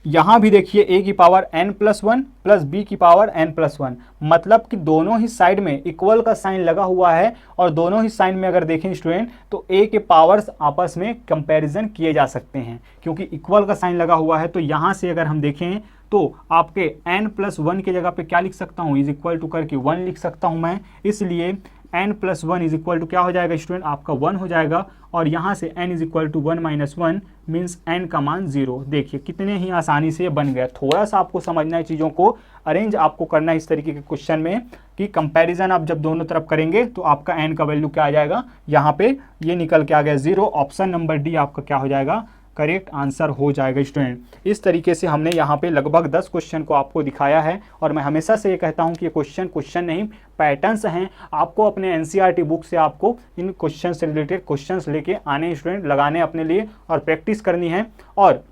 S1: यहाँ भी देखिए a की पावर n+1 प्लस b की पावर n+1, मतलब कि दोनों ही साइड में इक्वल का साइन लगा हुआ है और दोनों ही साइन में अगर देखें स्टूडेंट तो a के पावर्स आपस में कंपैरिजन किए जा सकते हैं क्योंकि इक्वल का साइन लगा हुआ है। तो यहाँ से अगर हम देखें तो आपके n+1 की जगह पे क्या लिख सकता हूँ, इज इक्वल टू करके 1 लिख सकता हूँ मैं, इसलिए n+1 इज इक्वल टू क्या हो जाएगा स्टूडेंट, आपका 1 हो जाएगा। और यहाँ से n is equal to 1 - 1 means n का मान 0। देखिए कितने ही आसानी से ये बन गया। थोड़ा सा आपको समझना है चीज़ों को, अरेंज आपको करना है इस तरीके के क्वेश्चन में कि कंपैरिजन आप जब दोनों तरफ करेंगे तो आपका n का वैल्यू क्या आ जाएगा, यहाँ पे ये निकल के आ गया 0। ऑप्शन नंबर डी आपका क्या हो जाएगा, करेक्ट आंसर हो जाएगा स्टूडेंट। इस तरीके से हमने यहाँ पे लगभग 10 क्वेश्चन को आपको दिखाया है और मैं हमेशा से ये कहता हूँ कि ये क्वेश्चन नहीं पैटर्न्स हैं। आपको अपने एनसीईआरटी बुक से आपको इन क्वेश्चन से रिलेटेड क्वेश्चंस लेके आने स्टूडेंट, लगाने अपने लिए और प्रैक्टिस करनी है। और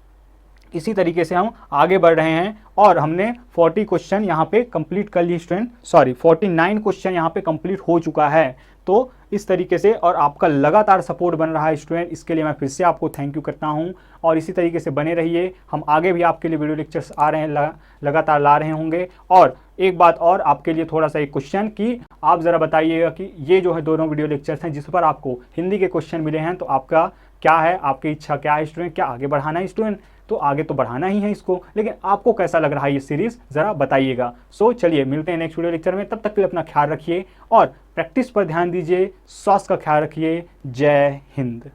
S1: इसी तरीके से हम आगे बढ़ रहे हैं और हमने 40 क्वेश्चन यहाँ पे कंप्लीट कर लिए स्टूडेंट, सॉरी 49 क्वेश्चन यहाँ पे कंप्लीट हो चुका है। तो इस तरीके से और आपका लगातार सपोर्ट बन रहा है स्टूडेंट, इसके लिए मैं फिर से आपको थैंक यू करता हूँ। और इसी तरीके से बने रहिए, हम आगे भी आपके लिए वीडियो लेक्चर्स आ रहे हैं, लगातार ला रहे होंगे। और एक बात और आपके लिए थोड़ा सा एक क्वेश्चन कि आप ज़रा बताइएगा कि ये जो है दोनों वीडियो लेक्चर्स हैं जिस पर आपको हिंदी के क्वेश्चन मिले हैं, तो आपका क्या है, आपकी इच्छा क्या है स्टूडेंट, क्या आगे बढ़ाना है स्टूडेंट? तो आगे तो बढ़ाना ही है इसको, लेकिन आपको कैसा लग रहा है ये सीरीज ज़रा बताइएगा। सो चलिए मिलते हैं नेक्स्ट वीडियो लेक्चर में, तब तक के लिए अपना ख्याल रखिए और प्रैक्टिस पर ध्यान दीजिए, स्वास्थ्य का ख्याल रखिए। जय हिंद।